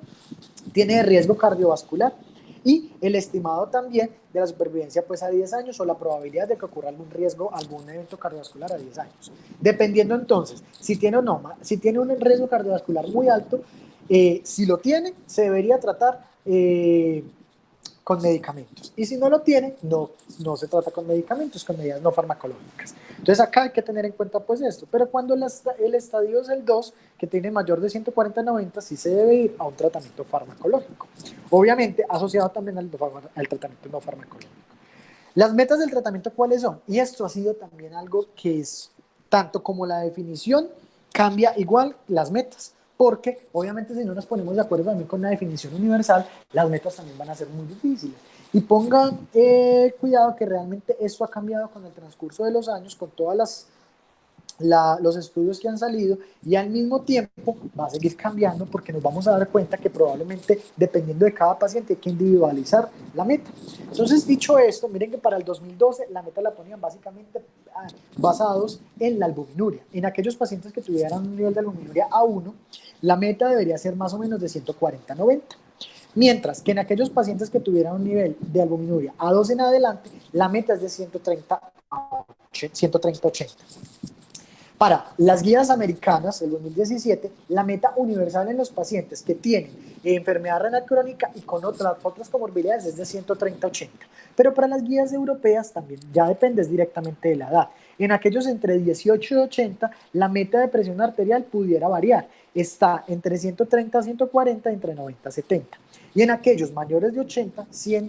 tiene de riesgo cardiovascular y el estimado también de la supervivencia pues a 10 años, o la probabilidad de que ocurra algún riesgo, algún evento cardiovascular a 10 años. Dependiendo entonces, si tiene o no, si tiene un riesgo cardiovascular muy alto, si lo tiene, se debería tratar con medicamentos. Y si no lo tiene, no se trata con medicamentos, con medidas no farmacológicas. Entonces acá hay que tener en cuenta pues esto. Pero cuando el estadio es el 2, que tiene mayor de 140-90, sí se debe ir a un tratamiento farmacológico. Obviamente asociado también al tratamiento no farmacológico. Las metas del tratamiento, ¿cuáles son? Y esto ha sido también algo que es, tanto como la definición, cambia igual las metas. Porque obviamente si no nos ponemos de acuerdo también con la definición universal, las metas también van a ser muy difíciles. Y pongan cuidado que realmente esto ha cambiado con el transcurso de los años, con todas los estudios que han salido, y al mismo tiempo va a seguir cambiando porque nos vamos a dar cuenta que probablemente dependiendo de cada paciente hay que individualizar la meta. Entonces, dicho esto, miren que para el 2012 la meta la ponían básicamente basados en la albuminuria. En aquellos pacientes que tuvieran un nivel de albuminuria A1, la meta debería ser más o menos de 140-90. Mientras que en aquellos pacientes que tuvieran un nivel de albuminuria A2 en adelante, la meta es de 130-80. Para las guías americanas del 2017, la meta universal en los pacientes que tienen enfermedad renal crónica y con otras comorbilidades es de 130-80. Pero para las guías europeas también ya depende directamente de la edad. En aquellos entre 18 y 80, la meta de presión arterial pudiera variar. Está entre 130-140, entre 90-70. Y en aquellos mayores de 80,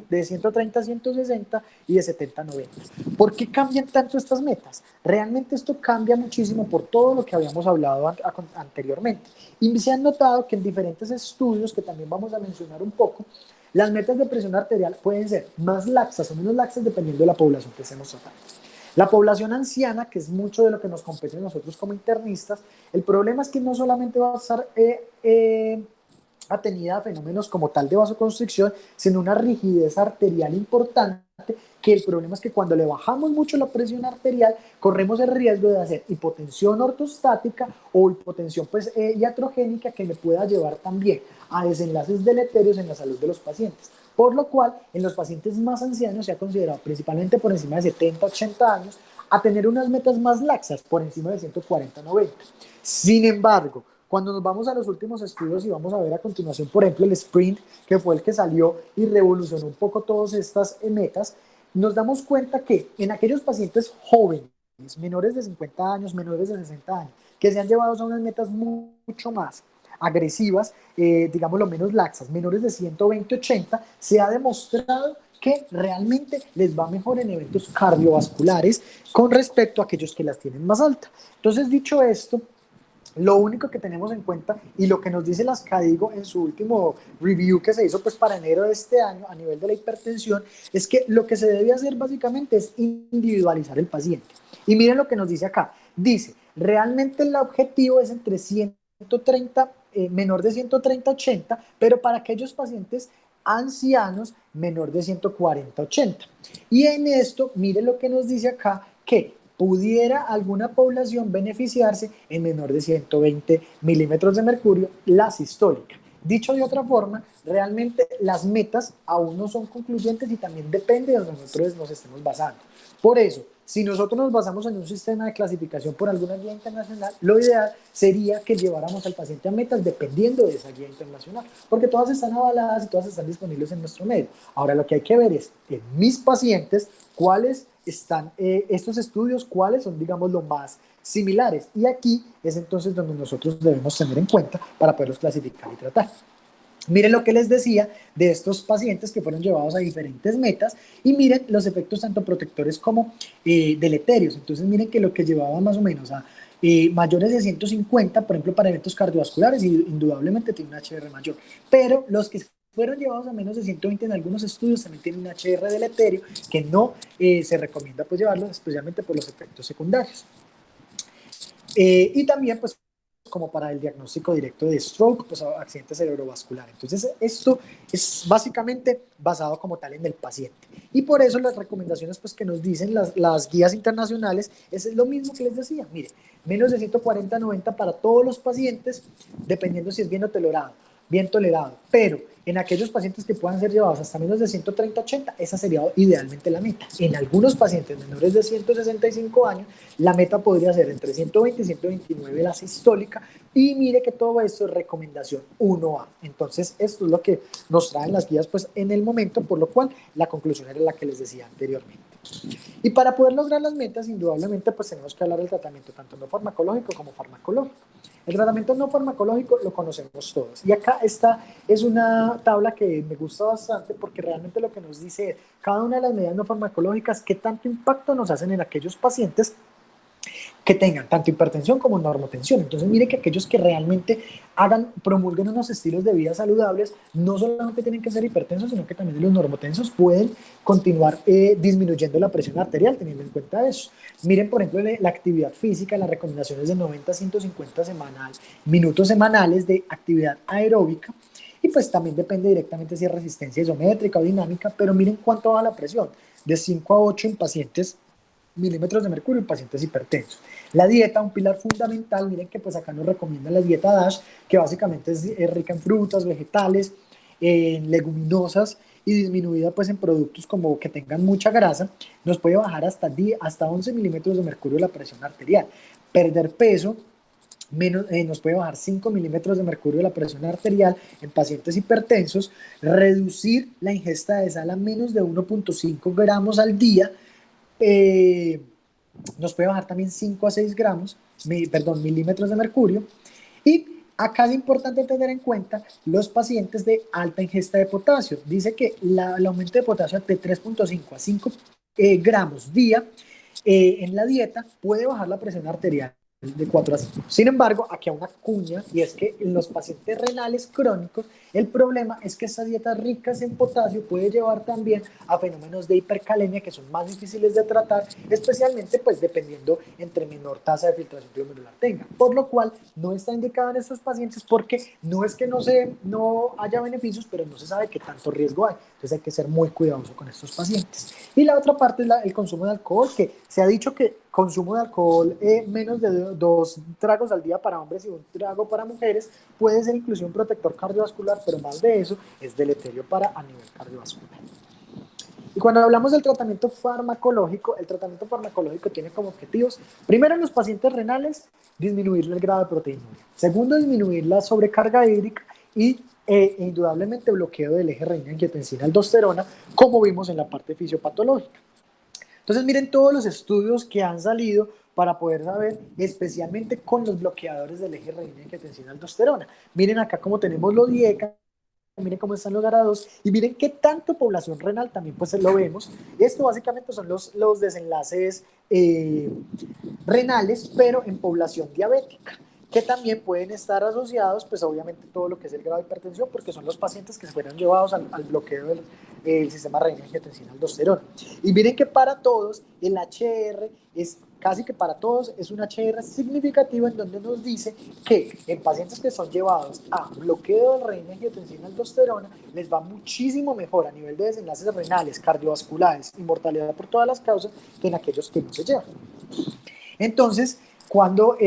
de 130 a 160 y de 70 a 90. ¿Por qué cambian tanto estas metas? Realmente esto cambia muchísimo por todo lo que habíamos hablado anteriormente. Y se han notado que en diferentes estudios, que también vamos a mencionar un poco, las metas de presión arterial pueden ser más laxas o menos laxas dependiendo de la población que estemos tratando. La población anciana, que es mucho de lo que nos compete a nosotros como internistas, el problema es que no solamente va a estar atenida a fenómenos como tal de vasoconstricción, sino una rigidez arterial importante, que el problema es que cuando le bajamos mucho la presión arterial, corremos el riesgo de hacer hipotensión ortostática o hipotensión pues, iatrogénica, que me pueda llevar también a desenlaces deleterios en la salud de los pacientes. Por lo cual, en los pacientes más ancianos se ha considerado, principalmente por encima de 70-80 años, a tener unas metas más laxas, por encima de 140-90. Sin embargo, cuando nos vamos a los últimos estudios y vamos a ver a continuación, por ejemplo, el sprint, que fue el que salió y revolucionó un poco todas estas metas, nos damos cuenta que en aquellos pacientes jóvenes, menores de 50 años, menores de 60 años, que se han llevado a unas metas mucho más agresivas, digámoslo menos laxas, menores de 120-80, se ha demostrado que realmente les va mejor en eventos cardiovasculares con respecto a aquellos que las tienen más alta. Entonces, dicho esto, lo único que tenemos en cuenta y lo que nos dice las CADIGO en su último review que se hizo pues para enero de este año a nivel de la hipertensión es que lo que se debe hacer básicamente es individualizar el paciente. Y miren lo que nos dice acá. Dice, realmente el objetivo es entre 130, menor de 130-80, pero para aquellos pacientes ancianos menor de 140-80. Y en esto, miren lo que nos dice acá, que pudiera alguna población beneficiarse en menor de 120 milímetros de mercurio, la sistólica. Dicho de otra forma, realmente las metas aún no son concluyentes y también depende de donde nosotros nos estemos basando. Por eso, si nosotros nos basamos en un sistema de clasificación por alguna guía internacional, lo ideal sería que lleváramos al paciente a metas dependiendo de esa guía internacional, porque todas están avaladas y todas están disponibles en nuestro medio. Ahora lo que hay que ver es en mis pacientes cuáles están estos estudios, cuáles son, digamos, lo más similares. Y aquí es entonces donde nosotros debemos tener en cuenta para poderlos clasificar y tratar. Miren lo que les decía de estos pacientes que fueron llevados a diferentes metas y miren los efectos tanto protectores como deleterios. Entonces miren que lo que llevaba más o menos a mayores de 150, por ejemplo, para eventos cardiovasculares, indudablemente tiene un HR mayor, pero los que fueron llevados a menos de 120 en algunos estudios también tienen un HR deleterio que no se recomienda pues llevarlo, especialmente por los efectos secundarios. Y también pues como para el diagnóstico directo de stroke, pues accidente cerebrovascular. Entonces esto es básicamente basado como tal en el paciente. Y por eso las recomendaciones pues que nos dicen las guías internacionales es lo mismo que les decía. Mire, menos de 140-90 para todos los pacientes, dependiendo si es bien o tolerado. bien tolerado, pero en aquellos pacientes que puedan ser llevados hasta menos de 130-80, esa sería idealmente la meta. En algunos pacientes menores de 165 años, la meta podría ser entre 120 y 129 la sistólica, y mire que todo esto es recomendación 1A. Entonces, esto es lo que nos traen las guías pues, en el momento, por lo cual la conclusión era la que les decía anteriormente. Y para poder lograr las metas, indudablemente, pues tenemos que hablar del tratamiento tanto no farmacológico como farmacológico. El tratamiento no farmacológico lo conocemos todos. Y acá esta es una tabla que me gusta bastante porque realmente lo que nos dice es cada una de las medidas no farmacológicas, qué tanto impacto nos hacen en aquellos pacientes que tengan tanto hipertensión como normotensión. Entonces, mire que aquellos que realmente promulguen unos estilos de vida saludables, no solamente tienen que ser hipertensos, sino que también los normotensos pueden continuar disminuyendo la presión arterial, teniendo en cuenta eso. Miren, por ejemplo, la actividad física, las recomendaciones de 90 a 150 minutos semanales de actividad aeróbica. Y pues también depende directamente si es resistencia isométrica o dinámica, pero miren cuánto va la presión, de 5 a 8 en pacientes milímetros de mercurio en pacientes hipertensos. La dieta, un pilar fundamental, miren que pues acá nos recomienda la dieta DASH, que básicamente es rica en frutas, vegetales, en leguminosas y disminuida pues en productos como que tengan mucha grasa, nos puede bajar hasta 11 milímetros de mercurio la presión arterial. Perder peso, nos puede bajar 5 milímetros de mercurio la presión arterial en pacientes hipertensos, reducir la ingesta de sal a menos de 1.5 gramos al día, eh, nos puede bajar también 5 a 6 milímetros de mercurio. Y acá es importante tener en cuenta los pacientes de alta ingesta de potasio. Dice que el aumento de potasio de 3.5 a 5 gramos día en la dieta puede bajar la presión arterial de 4 a 5. Sin embargo, aquí hay una cuña, y es que en los pacientes renales crónicos, el problema es que estas dietas ricas en potasio puede llevar también a fenómenos de hipercalemia que son más difíciles de tratar, especialmente pues dependiendo entre menor tasa de filtración glomerular tenga. Por lo cual no está indicado en estos pacientes porque no es que no haya beneficios, pero no se sabe qué tanto riesgo hay. Entonces hay que ser muy cuidadoso con estos pacientes. Y la otra parte es el consumo de alcohol, que se ha dicho que consumo de alcohol menos de 2 tragos al día para hombres y 1 trago para mujeres puede ser incluso un protector cardiovascular, pero más de eso es deleterio a nivel cardiovascular. Y cuando hablamos del tratamiento farmacológico, el tratamiento farmacológico tiene como objetivos, primero en los pacientes renales, disminuir el grado de proteinuria. Segundo, disminuir la sobrecarga hídrica y indudablemente bloqueo del eje renina-angiotensina-aldosterona, como vimos en la parte fisiopatológica. Entonces miren todos los estudios que han salido para poder saber, especialmente con los bloqueadores del eje renina-angiotensina-aldosterona. Miren acá como tenemos los IECA, miren cómo están los garados y miren qué tanto población renal también pues lo vemos. Esto básicamente son los desenlaces renales, pero en población diabética, que también pueden estar asociados, pues obviamente todo lo que es el grado de hipertensión, porque son los pacientes que se fueron llevados al bloqueo del sistema renina-angiotensina-aldosterona. Y miren que para todos el HR es casi que para todos es un HR significativo en donde nos dice que en pacientes que son llevados a bloqueo del renina-angiotensina-aldosterona les va muchísimo mejor a nivel de desenlaces renales, cardiovasculares y mortalidad por todas las causas que en aquellos que no se llevan. Entonces, cuando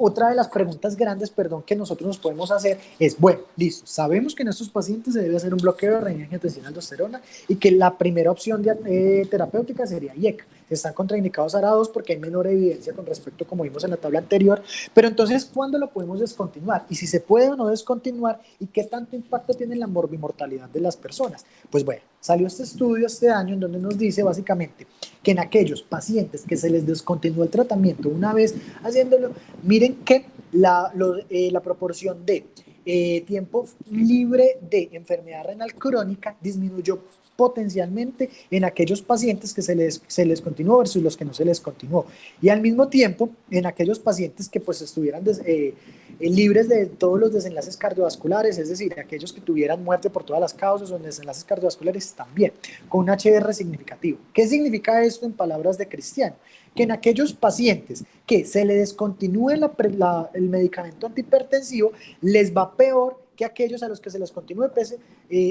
otra de las preguntas grandes, perdón, que nosotros nos podemos hacer es, bueno, listo, sabemos que en estos pacientes se debe hacer un bloqueo de renina-angiotensina-aldosterona y que la primera opción terapéutica sería IECA. Están contraindicados ARA2 porque hay menor evidencia con respecto, como vimos en la tabla anterior, pero entonces, ¿cuándo lo podemos descontinuar? Y si se puede o no descontinuar, ¿y qué tanto impacto tiene en la morbimortalidad de las personas? Pues bueno, salió este estudio este año en donde nos dice básicamente que en aquellos pacientes que se les descontinúa el tratamiento una vez haciéndolo, miren que la proporción de tiempo libre de enfermedad renal crónica disminuyó potencialmente en aquellos pacientes que se les continuó versus los que no se les continuó. Y al mismo tiempo, en aquellos pacientes que pues estuvieran libres de todos los desenlaces cardiovasculares, es decir, aquellos que tuvieran muerte por todas las causas o desenlaces cardiovasculares también, con un HR significativo. ¿Qué significa esto en palabras de Cristiano? Que en aquellos pacientes que se le descontinúe el medicamento antihipertensivo, les va peor que aquellos a los que se les continúe pese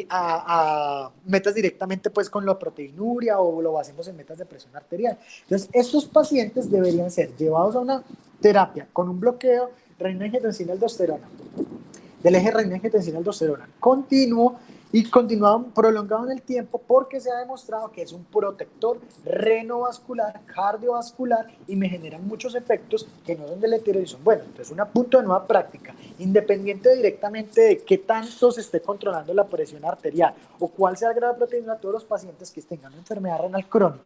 a metas directamente pues con la proteinuria o lo hacemos en metas de presión arterial. Entonces, estos pacientes deberían ser llevados a una terapia con un bloqueo renina-angiotensina-aldosterona del eje renina-angiotensina-aldosterona continuo y continuado, prolongado en el tiempo, porque se ha demostrado que es un protector renovascular, cardiovascular, y me generan muchos efectos que no son deleterios y son buenos. Entonces, un punto de nueva práctica, independiente directamente de qué tanto se esté controlando la presión arterial o cuál sea el grado de proteína, todos los pacientes que tengan una enfermedad renal crónica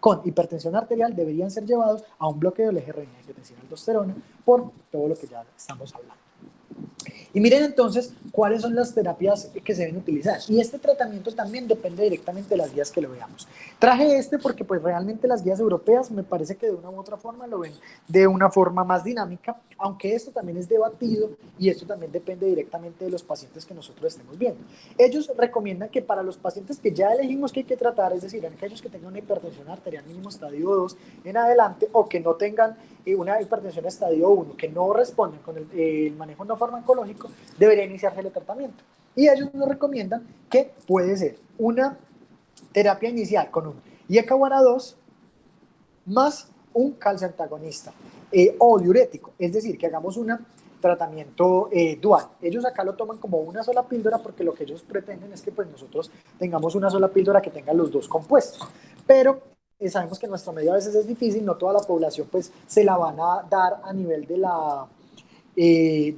con hipertensión arterial deberían ser llevados a un bloqueo del eje renina-angiotensina-aldosterona por todo lo que ya estamos hablando. Y miren entonces cuáles son las terapias que se deben utilizar. Y este tratamiento también depende directamente de las guías que lo veamos. Traje este porque pues realmente las guías europeas me parece que de una u otra forma lo ven de una forma más dinámica, aunque esto también es debatido y esto también depende directamente de los pacientes que nosotros estemos viendo. Ellos recomiendan que para los pacientes que ya elegimos que hay que tratar, es decir, aquellos que tengan una hipertensión arterial mínimo estadio 2 en adelante o que no tengan una hipertensión estadio 1, que no responden con el manejo no farmacológico, debería iniciarse el tratamiento. Y ellos nos recomiendan que puede ser una terapia inicial con un IECA-1-2 más un calcio antagonista o diurético, es decir, que hagamos un tratamiento dual. Ellos acá lo toman como una sola píldora porque lo que ellos pretenden es que pues nosotros tengamos una sola píldora que tenga los dos compuestos, pero sabemos que en nuestro medio a veces es difícil, no toda la población pues se la van a dar a nivel de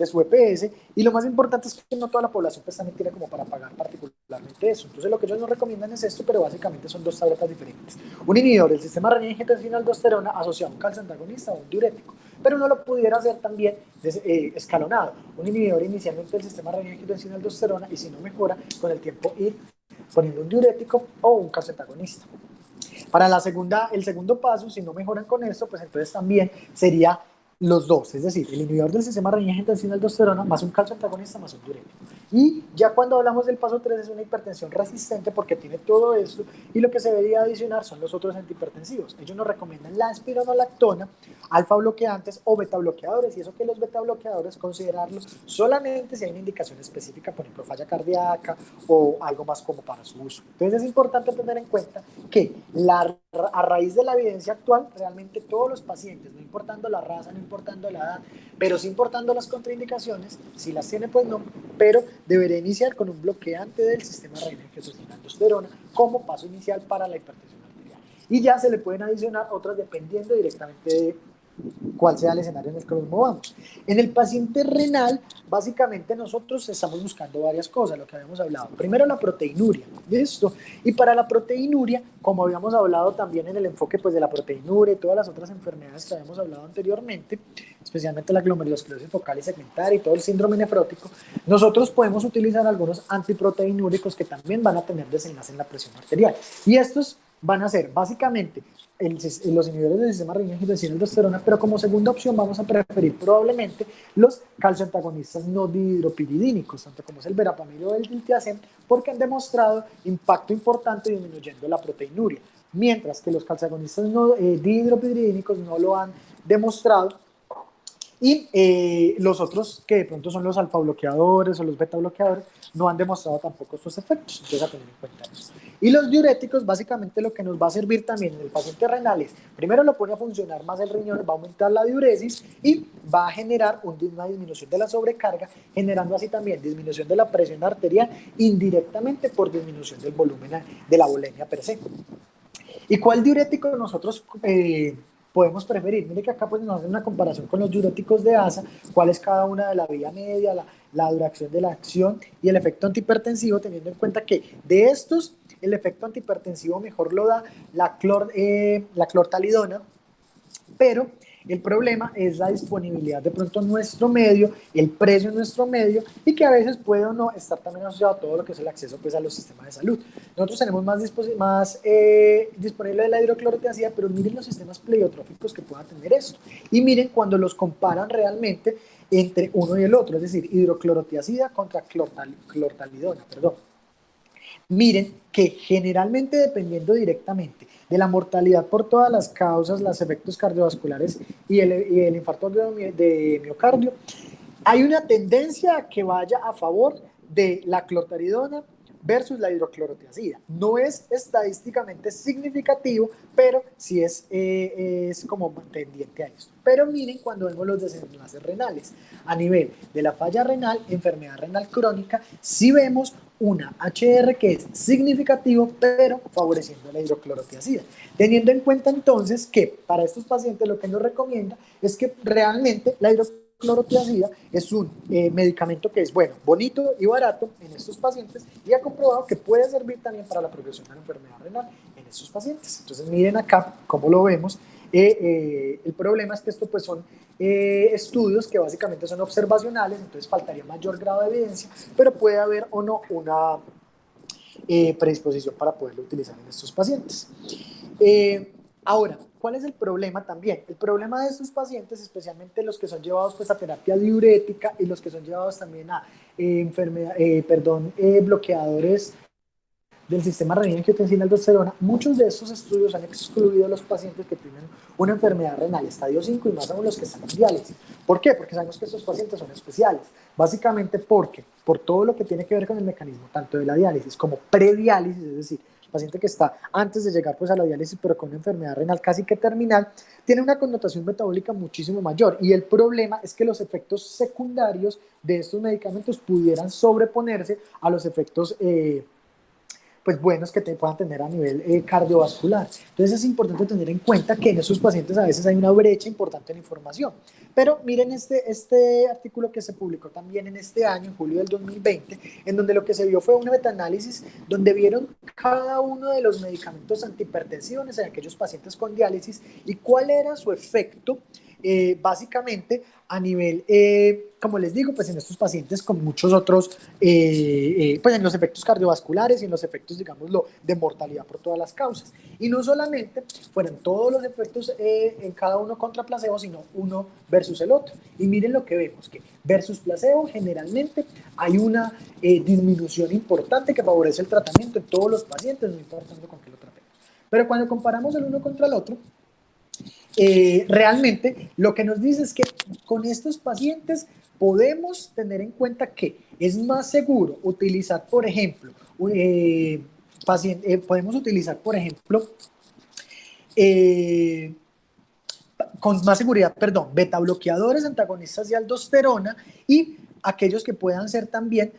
su EPS, y lo más importante es que no toda la población pues también tiene como para pagar particularmente eso. Entonces lo que ellos nos recomiendan es esto, pero básicamente son dos tabletas diferentes. Un inhibidor del sistema renina-angiotensina-aldosterona asociado a un calcio antagonista o un diurético, pero uno lo pudiera hacer también escalonado. Un inhibidor inicialmente del sistema renina-angiotensina-aldosterona y si no mejora, con el tiempo ir poniendo un diurético o un calcio antagonista. Para el segundo paso, si no mejoran con esto, pues entonces también sería los dos, es decir, el inhibidor del sistema renina-angiotensina-aldosterona más un calcio antagonista más un diurético. Y ya cuando hablamos del paso 3 es una hipertensión resistente porque tiene todo esto y lo que se debería adicionar son los otros antihipertensivos. Ellos nos recomiendan la espironolactona, alfa bloqueantes o beta bloqueadores, y eso que los beta bloqueadores considerarlos solamente si hay una indicación específica, por ejemplo falla cardíaca o algo más como para su uso. Entonces es importante tener en cuenta que a raíz de la evidencia actual, realmente todos los pacientes, no importando la raza, no importando la edad, pero sí importando las contraindicaciones, si las tiene pues no, pero debería iniciar con un bloqueante del sistema renina-angiotensina-aldosterona como paso inicial para la hipertensión arterial. Y ya se le pueden adicionar otras dependiendo directamente de cuál sea el escenario en el que nos movamos. En el paciente renal, básicamente nosotros estamos buscando varias cosas, lo que habíamos hablado. Primero, la proteinuria, ¿listo? Y para la proteinuria, como habíamos hablado también en el enfoque pues, de la proteinuria y todas las otras enfermedades que habíamos hablado anteriormente, especialmente la glomerulosclerosis focal y segmentaria y todo el síndrome nefrótico, nosotros podemos utilizar algunos antiproteinúricos que también van a tener desenlace en la presión arterial. Y estos van a ser básicamente los inhibidores del sistema renina-angiotensina-aldosterona, pero como segunda opción vamos a preferir probablemente los calcioantagonistas no dihidropiridínicos, tanto como es el verapamil o el diltiazem, porque han demostrado impacto importante disminuyendo la proteinuria, mientras que los calcioantagonistas no dihidropiridínicos no lo han demostrado. Y los otros, que de pronto son los alfa bloqueadores o los beta bloqueadores, no han demostrado tampoco estos efectos. Entonces, a tener en cuenta eso. Y los diuréticos, básicamente lo que nos va a servir también en el paciente renal es, primero lo pone a funcionar más el riñón, va a aumentar la diuresis y va a generar una disminución de la sobrecarga, generando así también disminución de la presión arterial, indirectamente por disminución del volumen de la volemia per se. ¿Y cuál diurético nosotros podemos preferir? Mire que acá pues nos hacen una comparación con los diuréticos de ASA, cuál es cada una de la vía media, la duración de la acción y el efecto antihipertensivo, teniendo en cuenta que de estos, el efecto antihipertensivo mejor lo da la clortalidona, pero el problema es la disponibilidad de pronto en nuestro medio, el precio en nuestro medio y que a veces puede o no estar también asociado a todo lo que es el acceso pues, a los sistemas de salud. Nosotros tenemos más disponible de la hidroclorotiazida, pero miren los sistemas pleiotróficos que pueda tener esto. Y miren cuando los comparan realmente entre uno y el otro, es decir, hidroclorotiazida contra clortalidona, perdón. Miren que generalmente dependiendo directamente de la mortalidad por todas las causas, los efectos cardiovasculares y el infarto de miocardio, hay una tendencia a que vaya a favor de la clortalidona versus la hidroclorotiazida. No es estadísticamente significativo, pero sí es como tendiente a esto. Pero miren cuando vemos los desenlaces renales. A nivel de la falla renal, enfermedad renal crónica, sí vemos una HR que es significativo, pero favoreciendo la hidroclorotiazida. Teniendo en cuenta entonces que para estos pacientes lo que nos recomienda es que realmente la hidroclorotiazida es un medicamento que es bueno, bonito y barato en estos pacientes y ha comprobado que puede servir también para la progresión de la enfermedad renal en estos pacientes. Entonces miren acá cómo lo vemos. El problema es que esto pues son estudios que básicamente son observacionales, entonces faltaría mayor grado de evidencia, pero puede haber o no una predisposición para poderlo utilizar en estos pacientes. Ahora, ¿cuál es el problema también? El problema de estos pacientes, especialmente los que son llevados pues, a terapia diurética y los que son llevados también a bloqueadores del sistema renina-angiotensina-aldosterona, muchos de estos estudios han excluido a los pacientes que tienen una enfermedad renal estadio 5 y más aún los que están en diálisis. ¿Por qué? Porque sabemos que estos pacientes son especiales, básicamente porque por todo lo que tiene que ver con el mecanismo tanto de la diálisis como prediálisis, es decir, el paciente que está antes de llegar pues a la diálisis pero con una enfermedad renal casi que terminal, tiene una connotación metabólica muchísimo mayor y el problema es que los efectos secundarios de estos medicamentos pudieran sobreponerse a los efectos pues buenos que te puedan tener a nivel cardiovascular. Entonces es importante tener en cuenta que en esos pacientes a veces hay una brecha importante en información. Pero miren este artículo que se publicó también en este año, en julio del 2020, en donde lo que se vio fue un metaanálisis donde vieron cada uno de los medicamentos antihipertensivos en aquellos pacientes con diálisis y cuál era su efecto básicamente a nivel, como les digo, pues en estos pacientes con muchos otros, pues en los efectos cardiovasculares y en los efectos, digámoslo, de mortalidad por todas las causas. Y no solamente fueron todos los efectos en cada uno contra placebo, sino uno versus el otro. Y miren lo que vemos, que versus placebo generalmente hay una disminución importante que favorece el tratamiento en todos los pacientes, no importando con qué lo tratemos. Pero cuando comparamos el uno contra el otro, realmente lo que nos dice es que con estos pacientes podemos tener en cuenta que es más seguro utilizar, por ejemplo, podemos utilizar, por ejemplo, con más seguridad, perdón, beta bloqueadores, antagonistas de aldosterona y aquellos que puedan ser también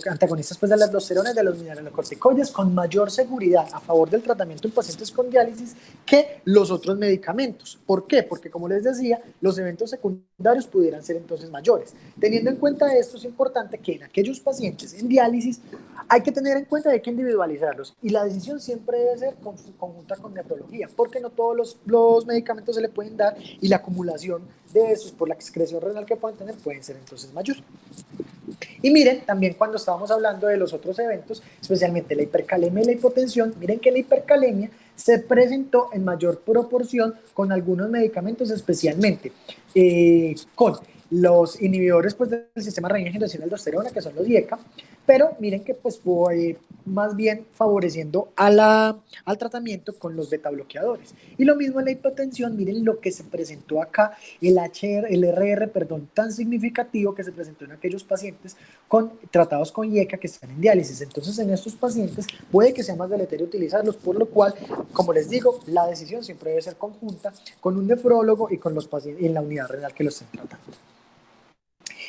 antagonistas pues, de las aldosterona y de los mineralocorticoides con mayor seguridad a favor del tratamiento en pacientes con diálisis que los otros medicamentos. ¿Por qué? Porque como les decía, los eventos secundarios pudieran ser entonces mayores. Teniendo en cuenta esto, es importante que en aquellos pacientes en diálisis hay que tener en cuenta que hay que individualizarlos y la decisión siempre debe ser conjunta con nefrología, porque no todos los medicamentos se le pueden dar y la acumulación de esos por la excreción renal que pueden tener pueden ser entonces mayor. Y miren, también cuando estábamos hablando de los otros eventos, especialmente la hipercalemia y la hipotensión, miren que la hipercalemia se presentó en mayor proporción con algunos medicamentos, especialmente con los inhibidores pues, del sistema renina-angiotensina-aldosterona, que son los IECA, pero miren que pues fue más bien favoreciendo al tratamiento con los beta bloqueadores. Y lo mismo en la hipotensión, miren lo que se presentó acá, el RR, perdón, tan significativo que se presentó en aquellos pacientes tratados con IECA que están en diálisis. Entonces en estos pacientes puede que sea más deleterio utilizarlos, por lo cual, como les digo, la decisión siempre debe ser conjunta con un nefrólogo y con los pacientes en la unidad renal que los estén tratando.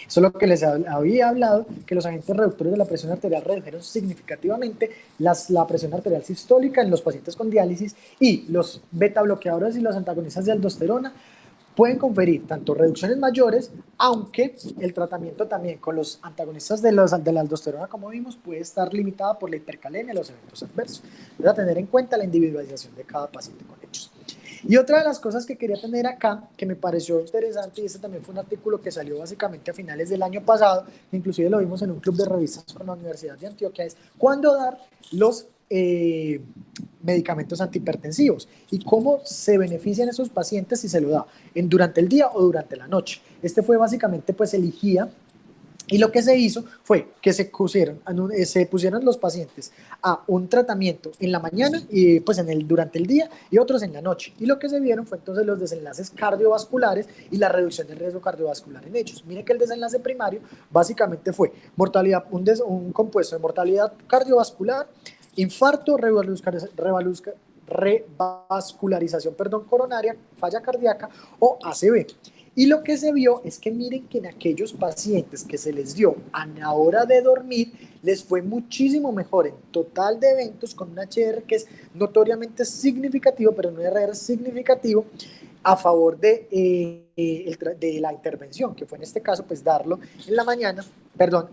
Eso es lo que les había hablado, que los agentes reductores de la presión arterial redujeron significativamente la presión arterial sistólica en los pacientes con diálisis y los beta bloqueadores y los antagonistas de aldosterona pueden conferir tanto reducciones mayores, aunque el tratamiento también con los antagonistas de la aldosterona, como vimos, puede estar limitada por la hipercalemia y los eventos adversos. Debe tener en cuenta la individualización de cada paciente con ellos. Y otra de las cosas que quería tener acá, que me pareció interesante, y este también fue un artículo que salió básicamente a finales del año pasado, inclusive lo vimos en un club de revistas con la Universidad de Antioquia, es cuándo dar los medicamentos antihipertensivos y cómo se benefician esos pacientes si se lo da durante el día o durante la noche. Este fue básicamente, pues elegía Y lo que se hizo fue que se pusieron los pacientes a un tratamiento en la mañana y pues durante el día y otros en la noche. Y lo que se vieron fue entonces los desenlaces cardiovasculares y la reducción del riesgo cardiovascular en ellos. Miren que el desenlace primario básicamente fue mortalidad, un compuesto de mortalidad cardiovascular, infarto, revascularización, coronaria, falla cardíaca o ACV. Y lo que se vio es que miren que en aquellos pacientes que se les dio a la hora de dormir, les fue muchísimo mejor en total de eventos con un HR que es notoriamente significativo, pero no RR significativo, a favor de la intervención, que fue en este caso pues darlo en la mañana,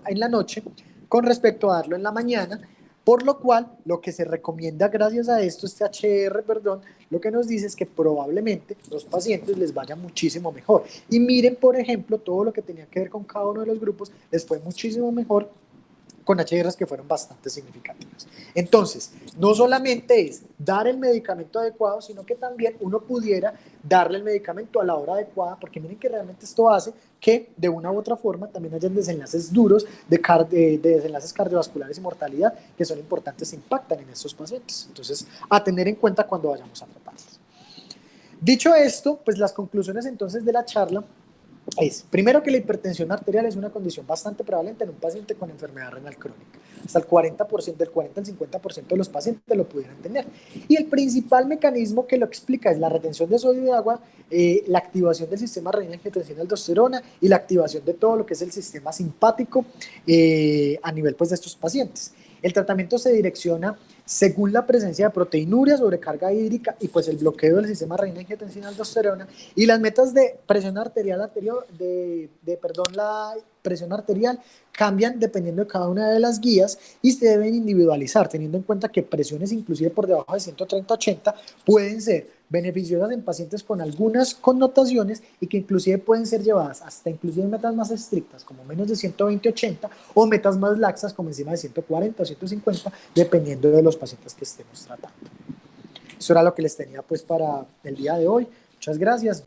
en la noche, con respecto a darlo en la mañana, por lo cual, lo que se recomienda gracias a esto, este HR, lo que nos dice es que probablemente los pacientes les vaya muchísimo mejor. Y miren, por ejemplo, todo lo que tenía que ver con cada uno de los grupos les fue muchísimo mejor con HRs que fueron bastante significativas. Entonces, no solamente es dar el medicamento adecuado, sino que también uno pudiera darle el medicamento a la hora adecuada, porque miren que realmente esto hace que de una u otra forma también hayan desenlaces duros de desenlaces cardiovasculares y mortalidad que son importantes e impactan en estos pacientes. Entonces, a tener en cuenta cuando vayamos a tratarlos. Dicho esto, pues las conclusiones entonces de la charla es, primero, que la hipertensión arterial es una condición bastante prevalente en un paciente con enfermedad renal crónica. Hasta el 40%, del 40 al 50% de los pacientes lo pudieran tener. Y el principal mecanismo que lo explica es la retención de sodio y agua, la activación del sistema renina-angiotensina-aldosterona y la activación de todo lo que es el sistema simpático a nivel pues, de estos pacientes. El tratamiento se direcciona según la presencia de proteinuria, sobrecarga hídrica y pues el bloqueo del sistema renina-angiotensina-aldosterona y las metas de presión arterial la presión arterial cambian dependiendo de cada una de las guías y se deben individualizar, teniendo en cuenta que presiones inclusive por debajo de 130-80 pueden ser beneficiosas en pacientes con algunas connotaciones y que inclusive pueden ser llevadas hasta inclusive metas más estrictas como menos de 120-80 o metas más laxas como encima de 140 o 150 dependiendo de los pacientes que estemos tratando. Eso era lo que les tenía pues para el día de hoy. Muchas gracias.